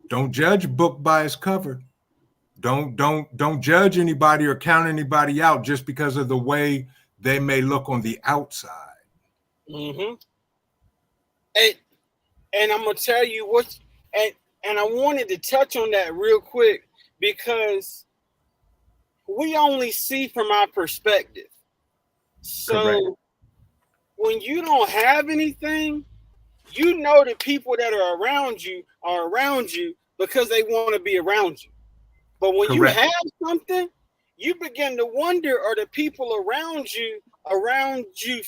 don't judge a book by its cover. Don't judge anybody or count anybody out just because of the way they may look on the outside. Mm-hmm. And I'm gonna tell you what, and I wanted to touch on that real quick because we only see from our perspective. So Correct. when you don't have anything, you know the people that are around you because they want to be around you. But when you Correct. have something, you begin to wonder, are the people around you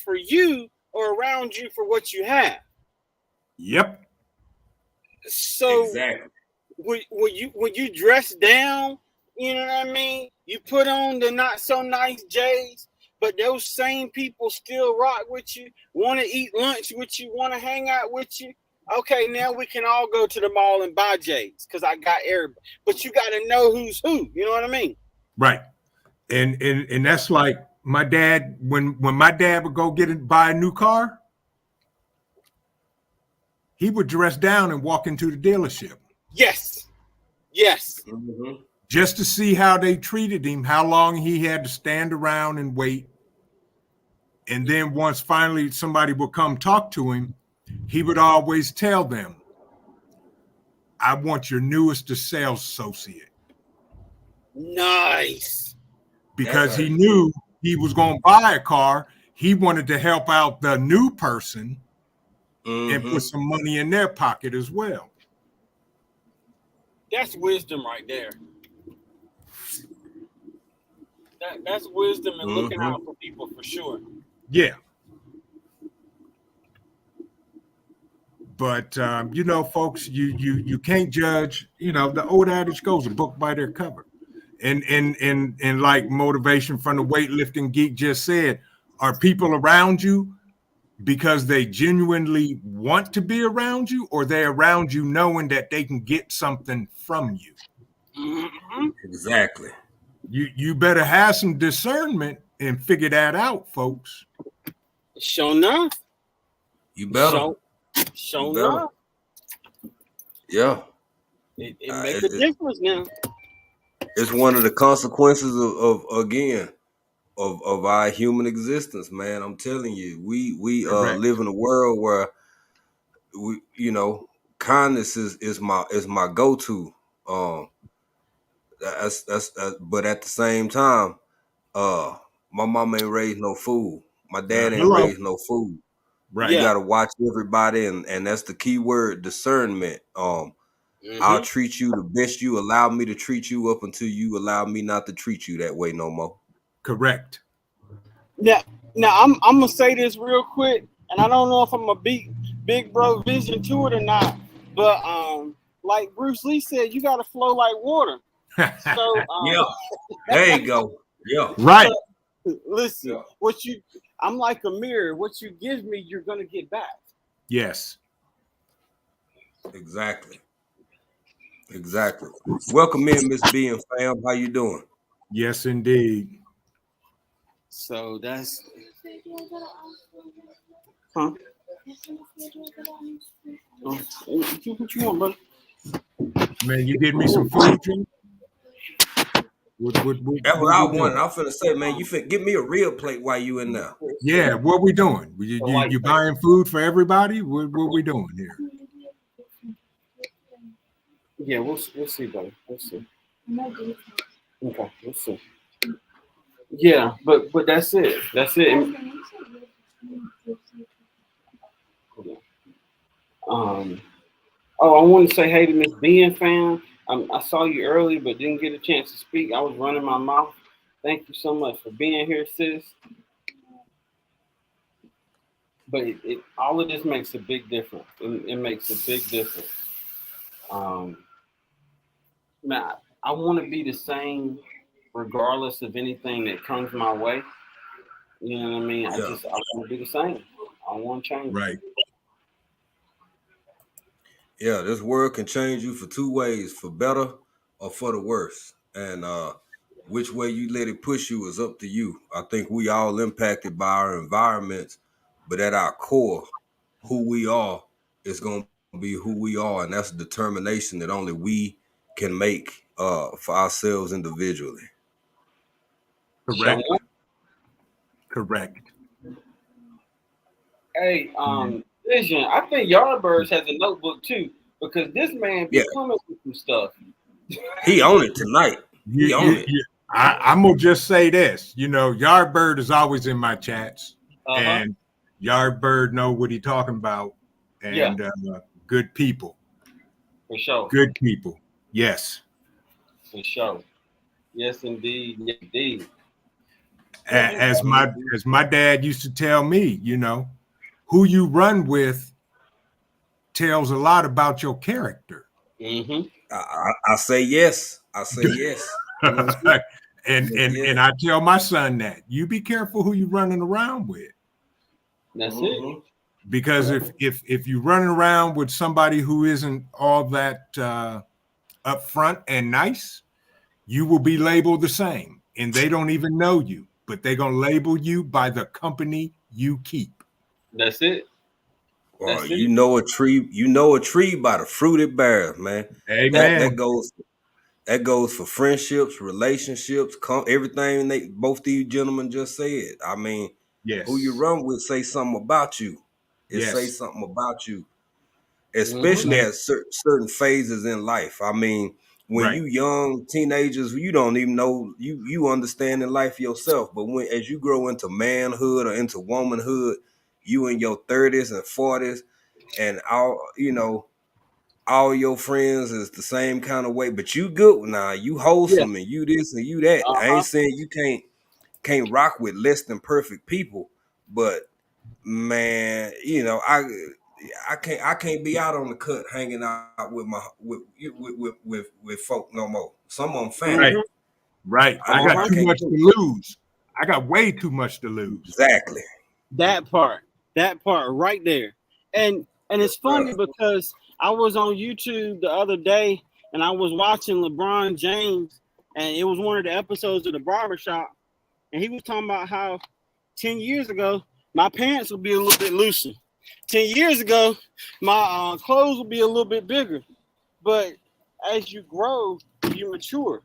for you or around you for what you have? Yep. So Exactly. when you dress down, you know what I mean? You put on the not so nice J's, but those same people still rock with you, want to eat lunch with you, want to hang out with you. Okay, now we can all go to the mall and buy J's because I got everybody. But you got to know who's who. You know what I mean? Right. And that's like my dad, when my dad would go buy a new car, he would dress down and walk into the dealership Yes. Yes. Mm-hmm. just to see how they treated him, how long he had to stand around and wait. And then once finally somebody would come talk to him, he would always tell them, I want your newest sales associate. Nice. That's Because how he you do knew he was going to buy a car. He wanted to help out the new person it. and Mm-hmm. put some money in their pocket as well. That's wisdom right there. That's wisdom and looking Mm-hmm. out for people for sure. Yeah. But you know, folks, you can't judge. You know, the old adage goes, a book by their cover. And like motivation from the weightlifting geek just said, are people around you because they genuinely want to be around you, or they're around you knowing that they can get something from you? Mm-hmm. Exactly. You better have some discernment and figure that out, folks. Sure enough. You better. Sure You better. enough. Yeah. It makes a difference now. It's one of the consequences of again of our human existence, man. I'm telling you, we Correct. live in a world where we, kindness is my go-to. That's but at the same time, my mom ain't raised no fool. My dad ain't Hello. raised no fool. Right. You Yeah. gotta watch everybody, and that's the key word, discernment. Mm-hmm. I'll treat you the best you allow me to treat you up until you allow me not to treat you that way no more. Correct. Now, I'm gonna say this real quick, and I don't know if I'm a big bro vision to it or not, but like Bruce Lee said, you gotta flow like water. So Yeah, there you go. Yeah, Right. So, listen, yeah. I'm like a mirror. What you give me, you're gonna get back. Yes. Exactly. Welcome in, Miss B and fam. How you doing? Yes, indeed. So that's huh? What you want, brother? Man, you get me some food, Jim? What That's what I we wanted. doing? I'm finna say, man, you give me a real plate while you in there. Yeah, what we doing? You buying food for everybody? What we doing here? Yeah, we'll see, brother. We'll see. Okay, we'll see. Yeah, but that's it. That's it. Oh, I want to say hey to Miss Bean fam. I saw you early, but didn't get a chance to speak. I was running my mouth. Thank you so much for being here, sis. but it all of this makes a big difference. It makes a big difference. Um, man, I want to be the same regardless of anything that comes my way. You know what I mean? Yeah. I want to be the same. I want to change. Right. Yeah, this world can change you for two ways, for better or for the worse. And which way you let it push you is up to you. I think we all impacted by our environments, but at our core, who we are is going to be who we are. And that's a determination that only we can make for ourselves individually. Show Correct. up. Correct. Hey, Mhm. Vision, I think Yardbirds has a notebook too, because this man Yeah, be coming with some stuff. he own it tonight. He own it. I'm gonna just say this. Yardbird is always in my chats, Uh-huh. and Yardbird know what he talking about, Yeah, and good people, for sure. good people. Yes. For sure. Yes indeed. Yes indeed. A- As my as my dad used to tell me, who you run with tells a lot about your character. Mm-hmm. I say yes. I say yes. Mhm. and Yes. I tell my son that you be careful who you running around with. That's it. Mhm. Because if you're running around with somebody who isn't all that upfront and nice, you will be labeled the same, and they don't even know you, but they're gonna label you by the company you keep. That's it. Well, That's it. you know a tree by the fruit it bears, man. That Amen. that goes that goes for friendships, relationships, everything they both these gentlemen just said. I mean, who you Yes. run with say something about you. It say Yes. something about you, Mm-hmm. especially at certain phases in life. I mean, when Right. you young teenagers, you don't even know you understand in life yourself. But when as you grow into manhood or into womanhood, you in your 30s and 40s, and all your friends is the same kind of way, but you good now. You Yeah. wholesome and you this and you that. I Uh-huh. ain't saying you can't rock with less than perfect people, but man, I can't be out on the cut hanging out with folk no more. Some of them family. Right. Mm-hmm. Right. I got I Uh-huh. too can't much do to lose. I got way too much to it. lose. Exactly. That part. That part right there. And Yes, it's sir. funny because I was on YouTube the other day and I was watching LeBron James, and it was one of the episodes of the barbershop, and he was talking about how 10 years ago my pants would be a little bit looser. 10 years ago my clothes would be a little bit bigger. But as you grow, you mature.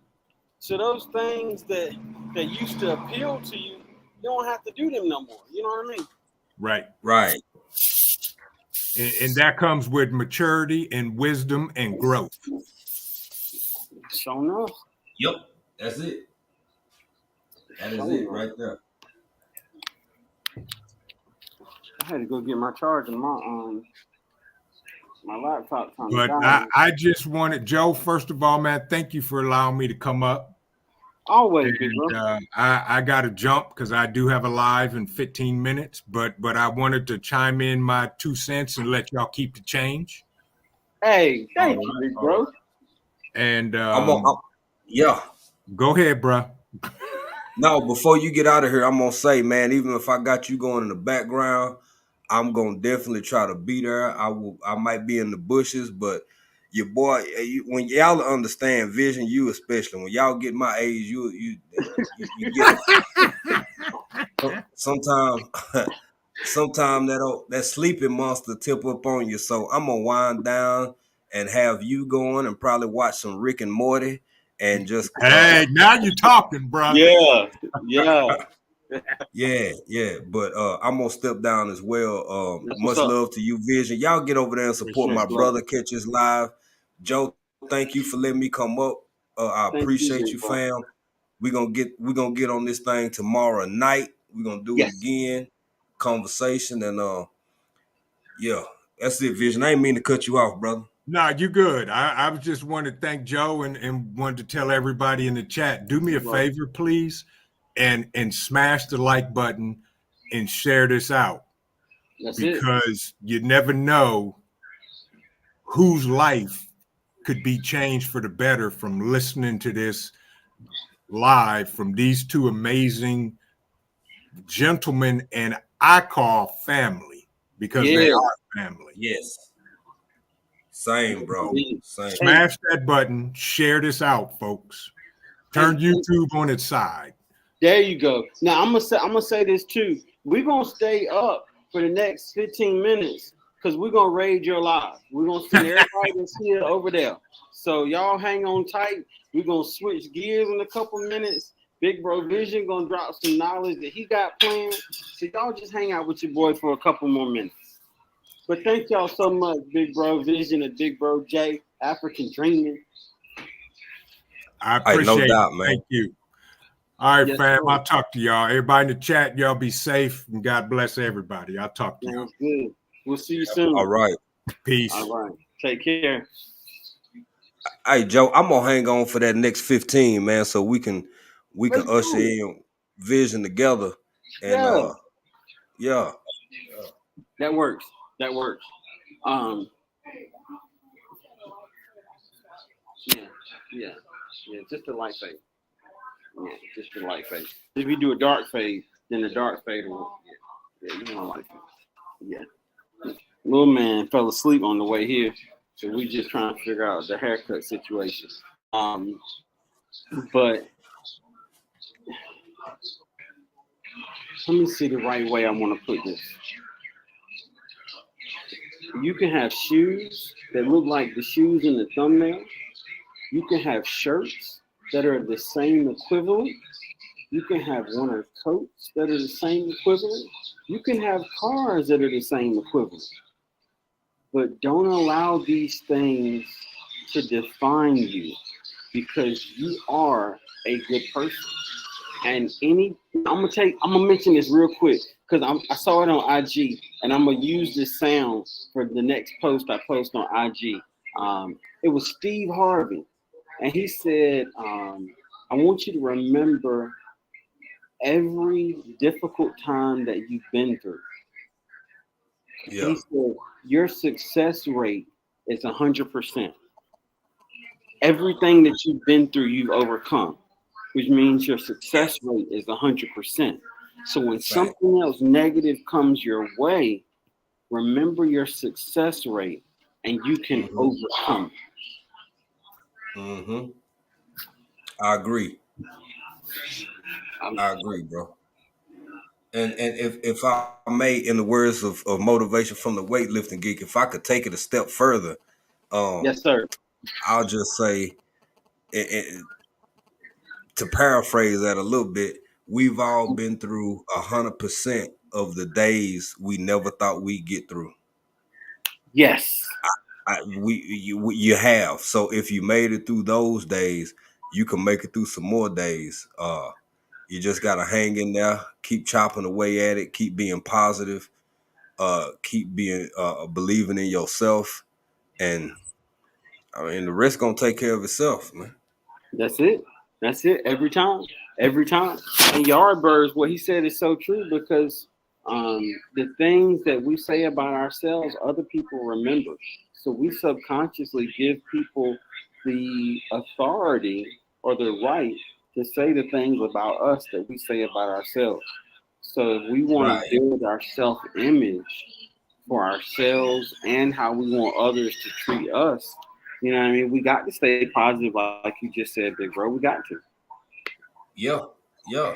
So those things that used to appeal to you, you don't have to do them no more. You know what I mean? Right. Right. And that comes with maturity and wisdom and growth. Show enough. Yep. That's it. That is Show it enough. right there. I had to go get my charger. My laptop trying to But die. I just wanted, Joe, first of all, man, thank you for allowing me to come up. Always, big bro. And I got to jump because I do have a live in 15 minutes, but I wanted to chime in my 2 cents and let y'all keep the change. Hey, All thank you, right. big All bro. right. And Yeah. go ahead, bro. No, before you get out of here, I'm gonna say, man, even if I got you going in the background, I'm gonna definitely try to be there. I might be in the bushes, but your boy, when y'all understand vision, you especially when y'all get my age, you get sometimes sometimes that sleeping monster tip up on you. So I'm gonna wind down and have you going and probably watch some Rick and Morty and just Hey, now you're talking, bro. Yeah, yeah. yeah. But I'm gonna step down as well. That's what's Much up. love to you, Vision. Y'all get over there and support Much my love. brother. Catch us live. Joe, thank you for letting me come up. I Thank you, appreciate you, big bro. fam. We gonna get on this thing tomorrow night. We're gonna do it Yes. again. Conversation and yeah, that's it, Vision. I ain't mean to cut you off, brother. Nah, you good. I was just wanted to thank Joe and wanted to tell everybody in the chat, do me a Bro. favor, please, and smash the like button and share this out. That's it. because you never know whose life could be changed for the better from listening to this live from these two amazing gentlemen, and I call family because they Yeah. are family. Yes. Same, bro. Same. Hey, Smash that button, share this out, folks. Turn hey, YouTube on its side. there you go. Now I'm gonna say this too. We're gonna stay up for the next 15 minutes because we're gonna raid your live. We're gonna send everybody that's here over there. So y'all hang on tight. We're gonna switch gears in a couple minutes. Big Bro Vision gonna drop some knowledge that he got planned. So y'all just hang out with your boy for a couple more minutes. But thank y'all so much, Big Bro Vision and Big Bro J, African Dreaming. I Hey, no appreciate doubt, it. man. Thank you. All right, Yes, fam. sir. I'll talk to y'all. Everybody in the chat, y'all be safe and God bless everybody. I'll talk to y'all. Sounds good. We'll see you soon. All right. Peace. All right. Take care. Hey, Joe, I'm gonna hang on for that next 15, man, so we can Let's usher do it. in Vision together. And Yeah, yeah. that works. That works. Um, yeah, yeah, yeah. Just a light fade. Yeah, just a light fade. If you do a dark fade, then the dark fade will. Yeah, you don't like it. Yeah. Little man fell asleep on the way here, so we just trying to figure out the haircut situation. Um, but let me see the right way I want to put this. You can have shoes that look like the shoes in the thumbnail. You can have shirts that are the same equivalent. You can have winter coats that are the same equivalent. You can have cars that are the same equivalent. But don't allow these things to define you because you are a good person. And I'm gonna mention this real quick because I saw it on IG and I'm gonna use this sound for the next post I post on IG. It was Steve Harvey, and he said, "I want you to remember every difficult time that you've been through." Yeah. He said, "Your success rate is 100%. Everything that you've been through, you've overcome, which means your success rate is 100%. So when something else negative comes your way, remember your success rate and you can overcome it." Mm-hmm. I agree. Um, I agree, bro. And if I may, in the words of motivation from the weightlifting geek, if I could take it a step further, yes, sir. I'll just say, to paraphrase that a little bit, we've all been through 100% of the days we never thought we'd get through. Yes. You have. So if you made it through those days, you can make it through some more days. You just gotta hang in there, keep chopping away at it, keep being positive, keep being believing in yourself, and I mean the rest gonna take care of itself, man. That's it. That's it. Every time. Every time. And Yardbirds, what he said is so true because the things that we say about ourselves, other people remember. So we subconsciously give people the authority or the right to say the things about us that we say about ourselves. So if we want Right. to build our self image for ourselves and how we want others to treat us, you know what I mean? We got to stay positive, like you just said, big bro. We got to. Yeah, yeah,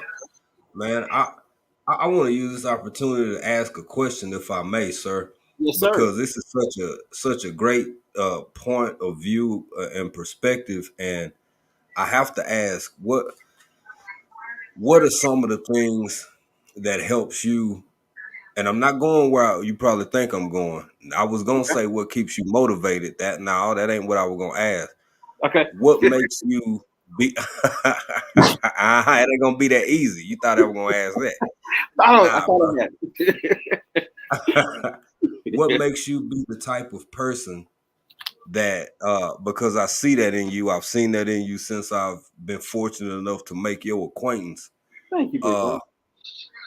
man. I want to use this opportunity to ask a question, if I may, sir, Yes, sir. because this is such a great point of view and perspective, and I have to ask, what are some of the things that helps you? And I'm not going where you probably think I'm going. I was gonna Okay. say what keeps you motivated. That ain't what I was gonna ask. Okay. What makes you be? It ain't gonna be that easy. You thought I was gonna ask that? I Nah, thought bro. of that. What makes you be the type of person that because I see that in you, I've seen that in you since I've been fortunate enough to make your acquaintance. Thank you, big Uh bro.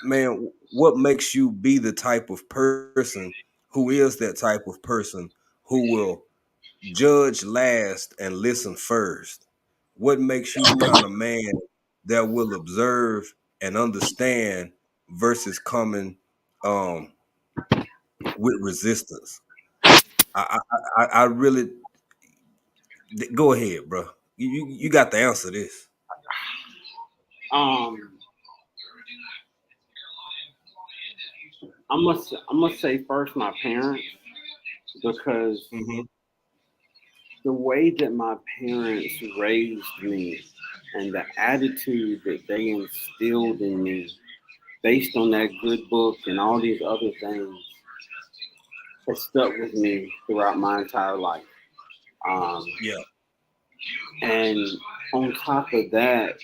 man, what makes you be the type of person who is that type of person who will judge last and listen first? What makes you the kind of man that will observe and understand versus coming um, with resistance? I really go ahead, bro. You got the answer to this. Um, I must say first my parents, because Hmm. the way that my parents raised me and the attitude that they instilled in me based on that good book and all these other things has stuck with me throughout my entire life. Um, Yeah. and on top of that,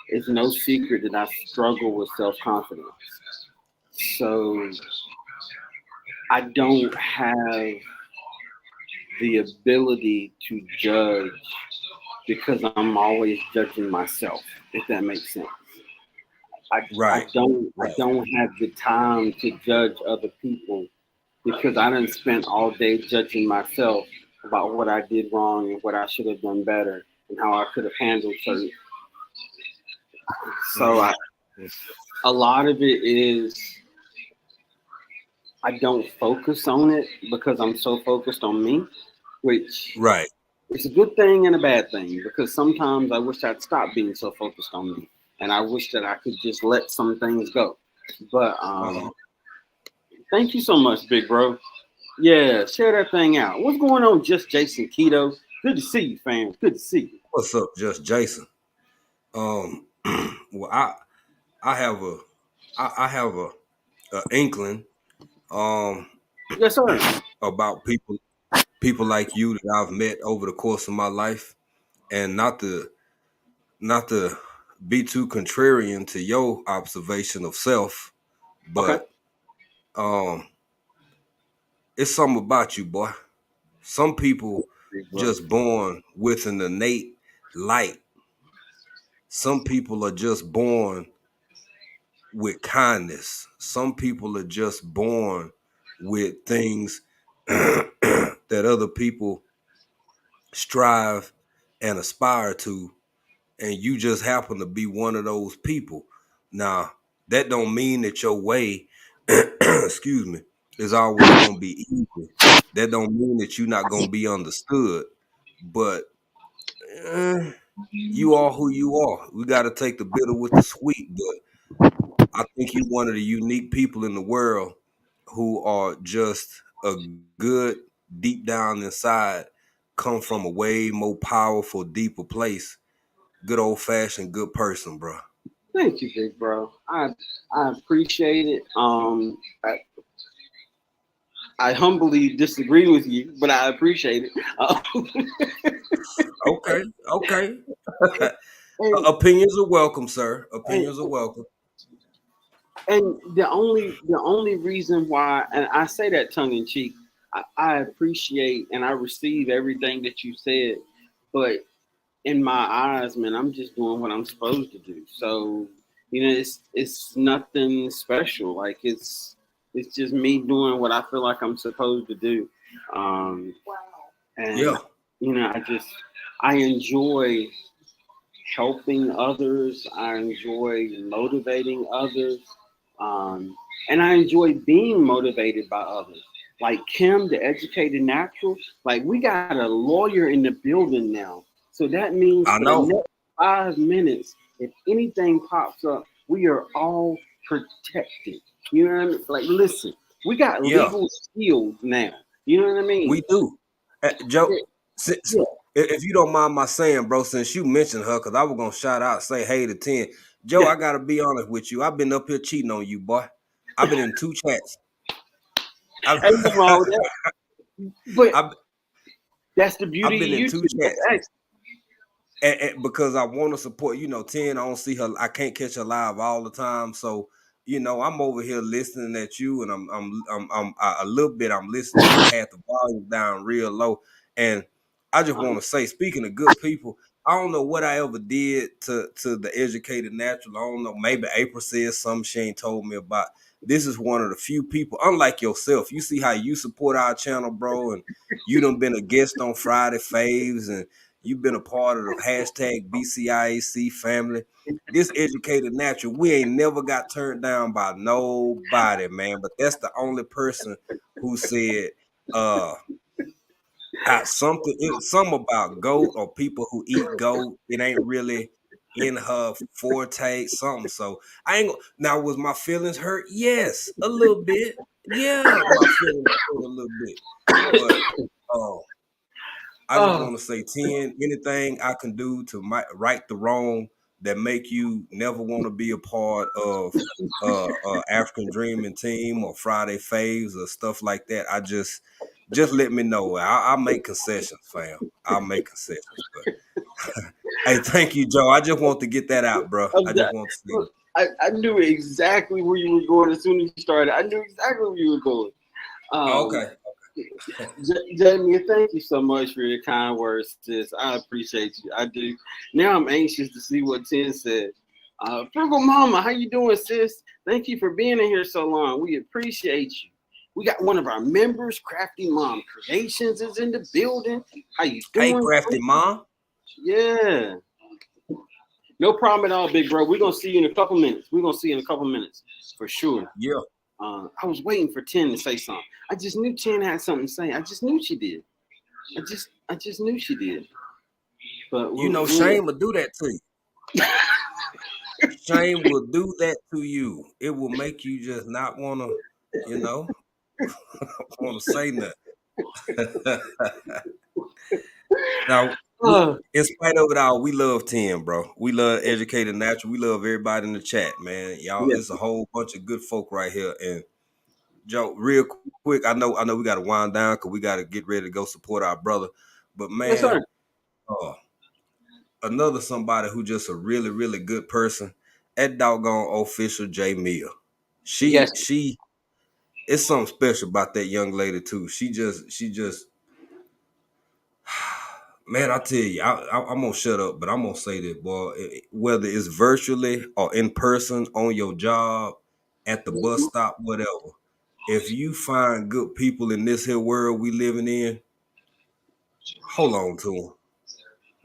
it's no secret that I struggle with self confidence. So I don't have the ability to judge because I'm always judging myself, if that makes sense. I Right. don't I Right. don't have the time to judge other people because I done spent all day judging myself about what I did wrong and what I should have done better and how I could have handled certain. So Hmm. a lot of it is I don't focus on it because I'm so focused on me, which Right. it's a good thing and a bad thing because sometimes I wish I'd stop being so focused on me, and I wish that I could just let some things go. But Uh-huh. thank you so much, big bro. Yeah, share that thing out. What's going on, just Jason Keto? Good to see you, fam. Good to see you. What's up, just Jason? Um, well, I have I have a inkling um Yes, sir. about people like you that I've met over the course of my life, and not to be too contrarian to your observation of self, Okay. but um, it's something about you, boy. Some people Big bro. just born with an innate light. Some people are just born with kindness. Some people are just born with things that other people strive and aspire to, and you just happen to be one of those people. Now, that don't mean that your way, excuse me, is always gonna be easy. That don't mean that you're not gonna be understood. But eh, you are who you are. We got to take the bitter with the sweet. But I think you're one of the unique people in the world who are just a good, deep down inside, come from a way more powerful, deeper place. Good old fashioned good person, bro. Thank you, big bro. I appreciate it. I humbly disagree with you, but I appreciate it. Okay, okay. and, Opinions are welcome, sir. and Opinions are welcome. and the only reason why, and I say that tongue in cheek, I appreciate and I receive everything that you said, but in my eyes, man, I'm just doing what I'm supposed to do. So, it's nothing special. Like it's just me doing what I feel like I'm supposed to do. Um, and Yeah, I enjoy helping others. I enjoy motivating others. Um, and I enjoy being motivated by others. Like Kim, the educated natural, like we got a lawyer in the building now. So that means I for the know. next 5 minutes, if anything pops up, we are all protected. You know what I mean? Like, listen, we got Yeah, legal shields now. You know what I mean? we do. Joe, since, Yeah, if you don't mind my saying, bro, since you mentioned her, because I was gonna shout out, say hey to 10. Joe, yeah. I gotta be honest with you. I've been up here cheating on you, boy. I've been in two chats. I've, Ain't nothing wrong with that. But I've, that's the I've beauty been of in two YouTube. That's chats. excellent. And because I want to support, 10, I don't see her, I can't catch her live all the time. So, I'm over here listening at you, and a little bit I'm listening, but I had the volume down real low. And I just want to say, speaking of good people, I don't know what I ever did to the educated natural. I don't know. Maybe April said something she ain't told me about. This is one of the few people, unlike yourself. You see how you support our channel, bro, and you done been a guest on Friday Faves, and you've been a part of the hashtag BCIAC family. This educated natural, we ain't never got turned down by nobody, man. But that's the only person who said, something about goat or people who eat goat. It ain't really in her forte, something. So I ain't now was my feelings hurt? Yes, a little bit. Yeah, my feelings hurt a little bit. But I just Oh, want to say 10, anything I can do to right the wrong that make you never want to be a part of African Dreaming Team or Friday Faves or stuff like that. I just let me know. I'll make concessions, fam. I'll make concessions. But hey, thank you, Joe. I just want to get that out, bro. I just want to say look, I knew exactly where you were going as soon as you started. I knew exactly where you were going. okay. Jamie, thank you so much for your kind words, sis. I appreciate you. I do. Now I'm anxious to see what Tin said. Frugal Mama, how you doing, sis? Thank you for being in here so long. We appreciate you. We got one of our members, Crafty Mom Creations, is in the building. How you Hey, doing? crafty mom. Yeah. No problem at all, big bro. We're gonna see you in a couple minutes. We're gonna see you in a couple minutes for sure. Yeah. I was waiting for Tin to say something. I just knew Tin had something to say. I just knew she did. I just knew she did. But You know, shame will do that to you. Shame will do that to you. It will make you just not want to, you know, want to say nothing. Now, uh, in spite of it all, we love 10, bro. We love Educated Natural. We love everybody in the chat, man. Y'all, yeah, it's a whole bunch of good folk right here. And Joe, real quick, I know we got to wind down because we got to get ready to go support our brother. But yes, man, sir. uh, another somebody who just a really, really good person, that doggone official J Mia. Yes, She it's something special about that young lady too. She just man, I tell you, I'm gonna shut up, but I'm gonna say that, boy. Whether it's virtually or in person on your job, at the bus stop, whatever. If you find good people in this here world we living in, hold on to them.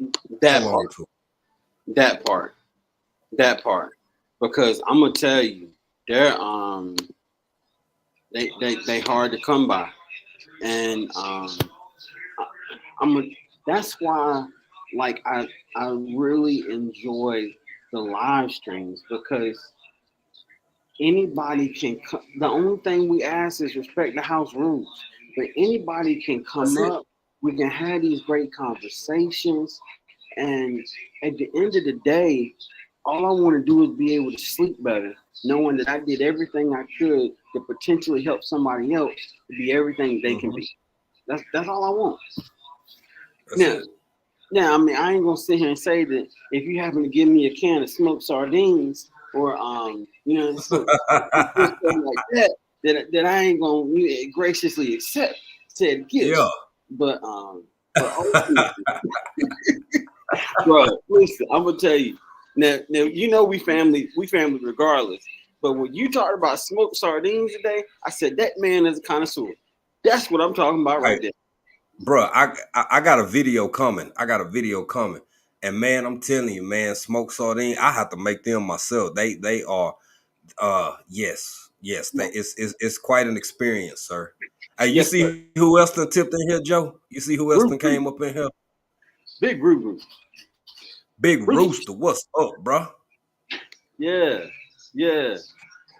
Hold that on part, to them. that part, that part. Because I'm gonna tell you, they're they hard to come by, and I'm a, that's why like I really enjoy the live streams because anybody can come. The only thing we ask is respect the house rules, but anybody can That's come it. up. We can have these great conversations, and at the end of the day, all I want to do is be able to sleep better, knowing that I did everything I could to potentially help somebody else to be everything they can Hmm. be. That's all I want. That's Now, it. now, I mean, I ain't gonna sit here and say that if you happen to give me a can of smoked sardines or stuff like that, that I ain't gonna graciously accept said Yeah. gifts. But ultimately, bro, listen, I'm gonna tell you now. You know we family regardless. But when you talked about smoked sardines today, I said that man is a connoisseur. That's what I'm talking about Hey, right there. bro, I got a video coming. I got a video coming. And man, I'm telling you, man, smoked sardine, I have to make them myself. They are yes. It's quite an experience, sir. Hey, you Yes, sir. see who else done tipped in here, Joe? You see who else Roo done Roo. came up in here? Big Roo Roo. Big Rooster. Rooster, what's up, bro? Yeah, yeah,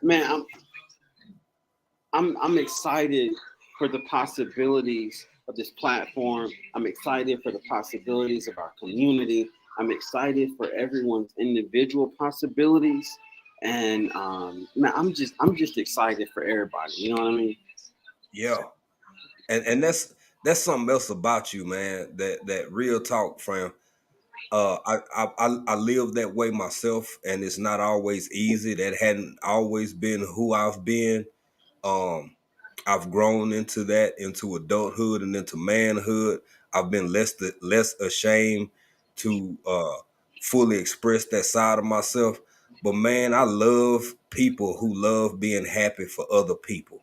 man. I'm excited for the possibilities of this platform. I'm excited for the possibilities of our community. I'm excited for everyone's individual possibilities, and man, I'm just excited for everybody. You know what I mean? Yeah. And that's something else about you, man. That real talk, friend. I live that way myself, and it's not always easy. That hadn't always been who I've been. Um, I've grown into that, into adulthood and into manhood. I've been less ashamed to fully express that side of myself. But man, I love people who love being happy for other people.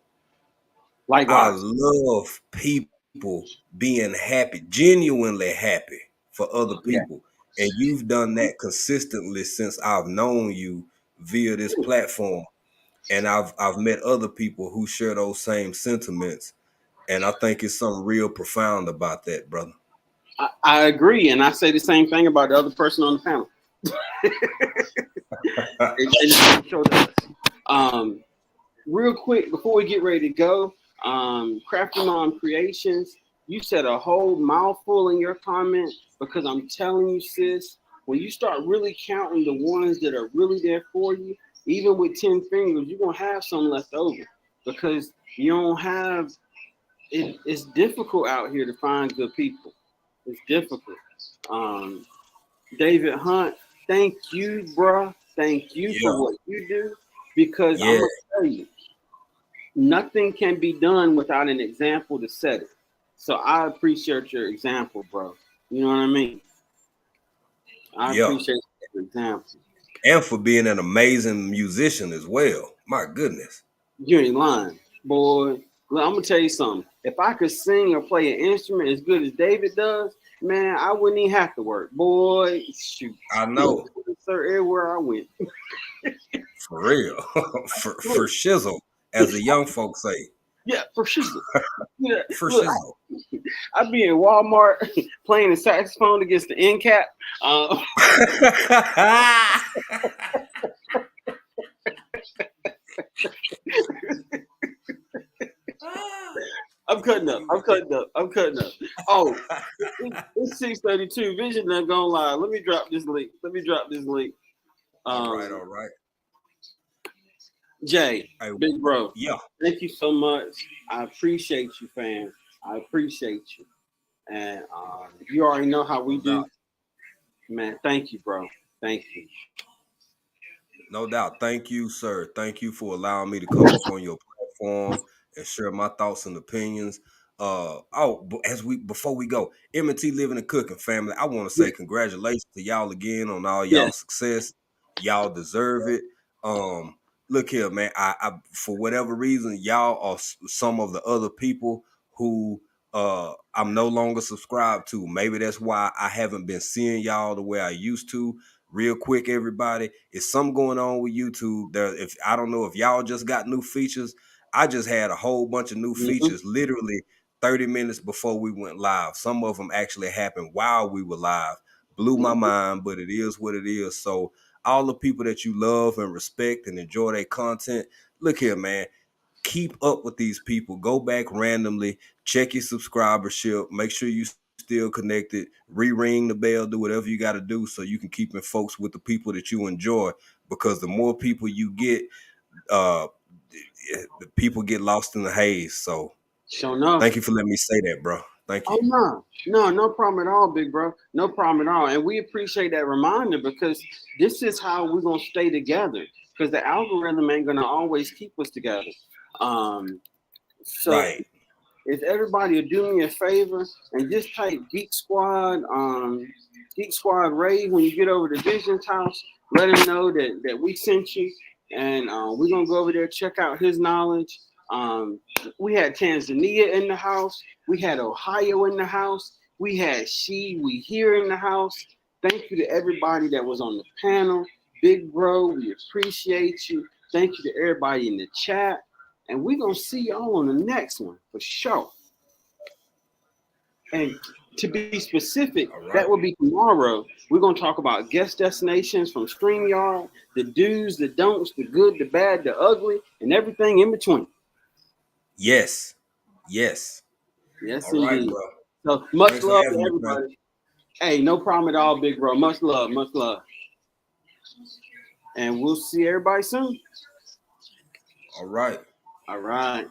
I Likewise. love people being happy, genuinely happy for other Yeah. people. And you've done that consistently since I've known you via this platform. And I've met other people who share those same sentiments. And I think it's something real profound about that, brother. I agree, and I say the same thing about the other person on the panel. And so does. Um, Real quick before we get ready to go, Crafty Mom Creations, you said a whole mouthful in your comment because I'm telling you, sis, when you start really counting the ones that are really there for you, even with 10 fingers, you're gonna have some left over because you don't have it. It's difficult out here to find good people. It's difficult. Um, David Hunt, thank you, bruh. Thank you for Yeah, what you do because I'm yeah, gonna tell you nothing can be done without an example to set it. So I appreciate your example, bro. You know what I mean? I yeah. appreciate your example. And for being an amazing musician as well. My goodness. You ain't lying, boy. Look, I'm gonna tell you something. If I could sing or play an instrument as good as David does, man, I wouldn't even have to work, boy. Shoot, I know. sir, everywhere I went. For real. for shizzle, as the young folks say. Yeah, for sure. Yeah, For look, shizzle. I'd be in Walmart playing the saxophone against the end cap. I'm cutting up. I'm cutting up. I'm cutting up. Oh, it's 6:32. Vision not gonna lie. Let me drop this link. All right, all right. Jay, Hey, big bro. yeah, Thank you so much. I appreciate you, fam. I appreciate you. And you already know how we no doubt. do. Man, thank you, bro. Thank you. No doubt. Thank you, sir. Thank you for allowing me to come up on your platform and share my thoughts and opinions. Before we go, M&T Living and Cooking family, I want to Yeah. say congratulations to y'all again on all Yeah. y'all success. Y'all deserve it. Um, Look here, man. I for whatever reason, y'all are some of the other people who I'm no longer subscribed to. Maybe that's why I haven't been seeing y'all the way I used to. Real quick, everybody, it's something going on with YouTube. If I don't know if y'all just got new features. I just had a whole bunch of new Mhm. features literally 30 minutes before we went live. Some of them actually happened while we were live. Blew my Mhm. mind, but it is what it is. So all the people that you love and respect and enjoy their content, look here, man. Keep up with these people. Go back randomly, check your subscribership, make sure you still connected, re-ring the bell, do whatever you got to do so you can keep in folks with the people that you enjoy. Because the more people you get, uh, the people get lost in the haze. So Sure enough. thank you for letting me say that, bro. Thank you. Oh no problem at all, big bro. No problem at all. And we appreciate that reminder because this is how we're gonna stay together. Because the algorithm ain't gonna always keep us together. Um, so Right. if everybody would do me a favor and just type Geek Squad Ray when you get over to Vision's house, let him know that we sent you, and we're gonna go over there check out his knowledge. We had Tanzania in the house, we had Ohio in the house, we had we here in the house. Thank you to everybody that was on the panel, big bro. We appreciate you. Thank you to everybody in the chat. And we're going to see y'all on the next one for sure. And to be specific, All right. that will be tomorrow. We're going to talk about guest destinations from StreamYard, the do's, the don'ts, the good, the bad, the ugly, and everything in between. Yes. Yes. Yes, All right, indeed. bro. So much Thanks for love to having me, man. everybody. Hey, no problem at all, big bro. Much love, much love. And we'll see everybody soon. All right. All right.